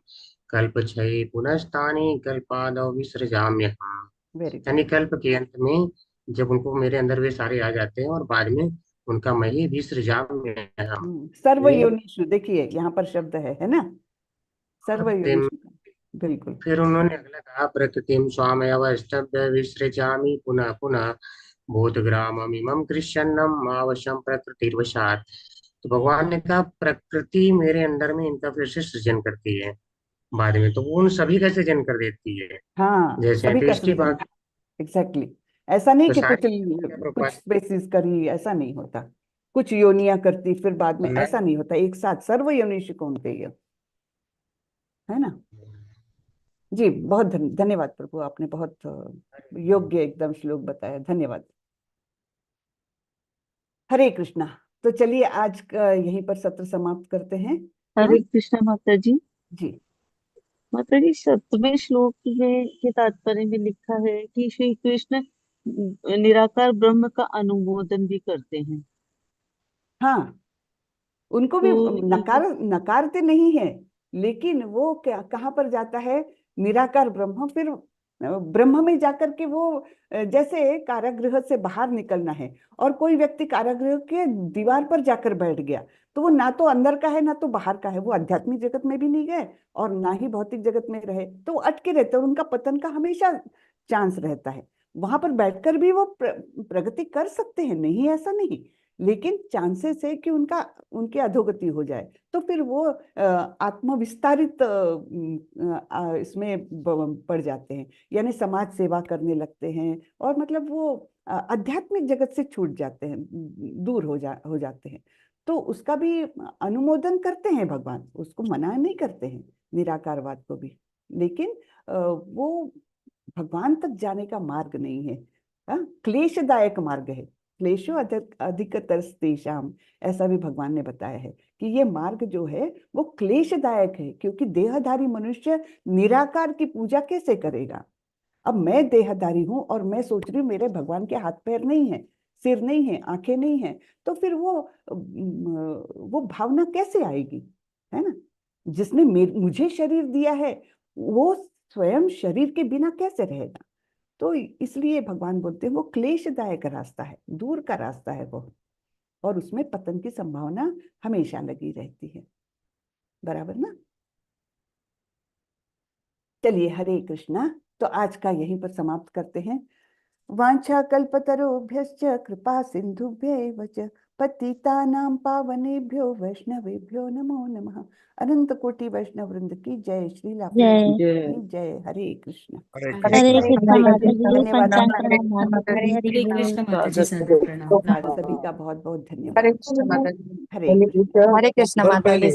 कल्पक्षये पुनस्तानि कल्पादौ विसृजाम्यहम्। Very good. यानी कल्प के अंत में जब उनको मेरे अंदर वे सारे आ जाते हैं और बाद में उनका मैं ही विसृजाम्यहम्। सर्व ये योनिषु, देखिए यहाँ पर शब्द है ना, सर्व योनिषु, बिल्कुल। फिर उन्होंने अगला कहा, प्रकृतिम स्वामयवष्टभ्य विसृजामि पुनः पुनः भूतग्राममिमं कृष्णन्नम आवशं प्रकृतिर्वशात्। तो भगवान ने कहा प्रकृति मेरे अंदर में इनका फिर से सृजन करती है बाद में, तो वो उन सभी का सृजन कर देती है। हाँ, जैसे सभी का दृष्टि सृजन, भाग, एग्जैक्टली। ऐसा नहीं तो कि सारी क्या कुछ स्पेसिस करी, ऐसा नहीं होता। कुछ योनियां करती फिर बाद में, ऐसा नहीं होता। एक साथ सर्व योनिषु कौन्तेय, है ना। जी, बहुत धन्यवाद प्रभु, आपने बहुत योग्य एकदम श्लोक बताया, धन्यवाद। हरे कृष्णा। तो चलिए आज का यहीं पर सत्र समाप्त करते हैं। हरे कृष्णा माता जी। जी माता जी, 7वें श्लोक में के तात्पर्य में लिखा है कि श्री कृष्ण निराकार ब्रह्म का अनुमोदन भी करते हैं। हाँ, उनको भी नकारते नहीं है, लेकिन वो क्या कहाँ पर जाता है, निराकार ब्रह्म। फिर ब्रह्म में जाकर के वो जैसे कारागृह से बाहर निकलना है, और कोई व्यक्ति कारागृह के दीवार पर जाकर बैठ गया, तो वो ना तो अंदर का है ना तो बाहर का है। वो आध्यात्मिक जगत में भी नहीं गए और ना ही भौतिक जगत में रहे, तो वो अटके रहते हैं, और उनका पतन का हमेशा चांस रहता है। वहां पर बैठकर भी वो प्रगति कर सकते हैं, नहीं ऐसा नहीं, लेकिन चांसेस है कि उनकी अधोगति हो जाए। तो फिर वो आत्मविस्तारित इसमें पड़ जाते हैं, यानी समाज सेवा करने लगते हैं, और मतलब वो आध्यात्मिक जगत से छूट जाते हैं, दूर हो जाते हैं। तो उसका भी अनुमोदन करते हैं भगवान, उसको मना नहीं करते हैं निराकारवाद को भी, लेकिन वो भगवान तक जाने का मार्ग नहीं है, क्लेशदायक मार्ग है। क्लेशो अधिकतरस्तेषाम, ऐसा भी भगवान ने बताया है कि ये मार्ग जो है वो क्लेशदायक है, क्योंकि देहधारी मनुष्य निराकार की पूजा कैसे करेगा। अब मैं देहधारी हूं और मैं सोच रही हूँ मेरे भगवान के हाथ पैर नहीं है, सिर नहीं है, आंखें नहीं है, तो फिर वो भावना कैसे आएगी, है ना। जिसने मुझे शरीर दिया है वो स्वयं शरीर के बिना कैसे रहेगा। तो इसलिए भगवान बोलते हैं वो क्लेशदायक रास्ता है, दूर का रास्ता है वो, और उसमें पतन की संभावना हमेशा लगी रहती है, बराबर ना। चलिए, हरे कृष्णा। तो आज का यहीं पर समाप्त करते हैं। वांछा कल्पतरुभ्यश्च कृपा सिंधुभ्यैव च पतितानां पावनेभ्यो वैष्णवेभ्यो नमो नमः। अनंत कोटि वैष्णव वृंद की जय, श्रीला प्रभुपाद की जय। हरे कृष्ण। हरे कृष्ण माता जी, धन्यवाद पंचांग माता प्रणाम माता जी, हरे हरि कृष्ण माता जी, जी। सादर प्रणाम। सभी का बहुत बहुत धन्यवाद। हरे कृष्ण माता जी। हरे कृष्ण। हरे कृष्ण माता जी।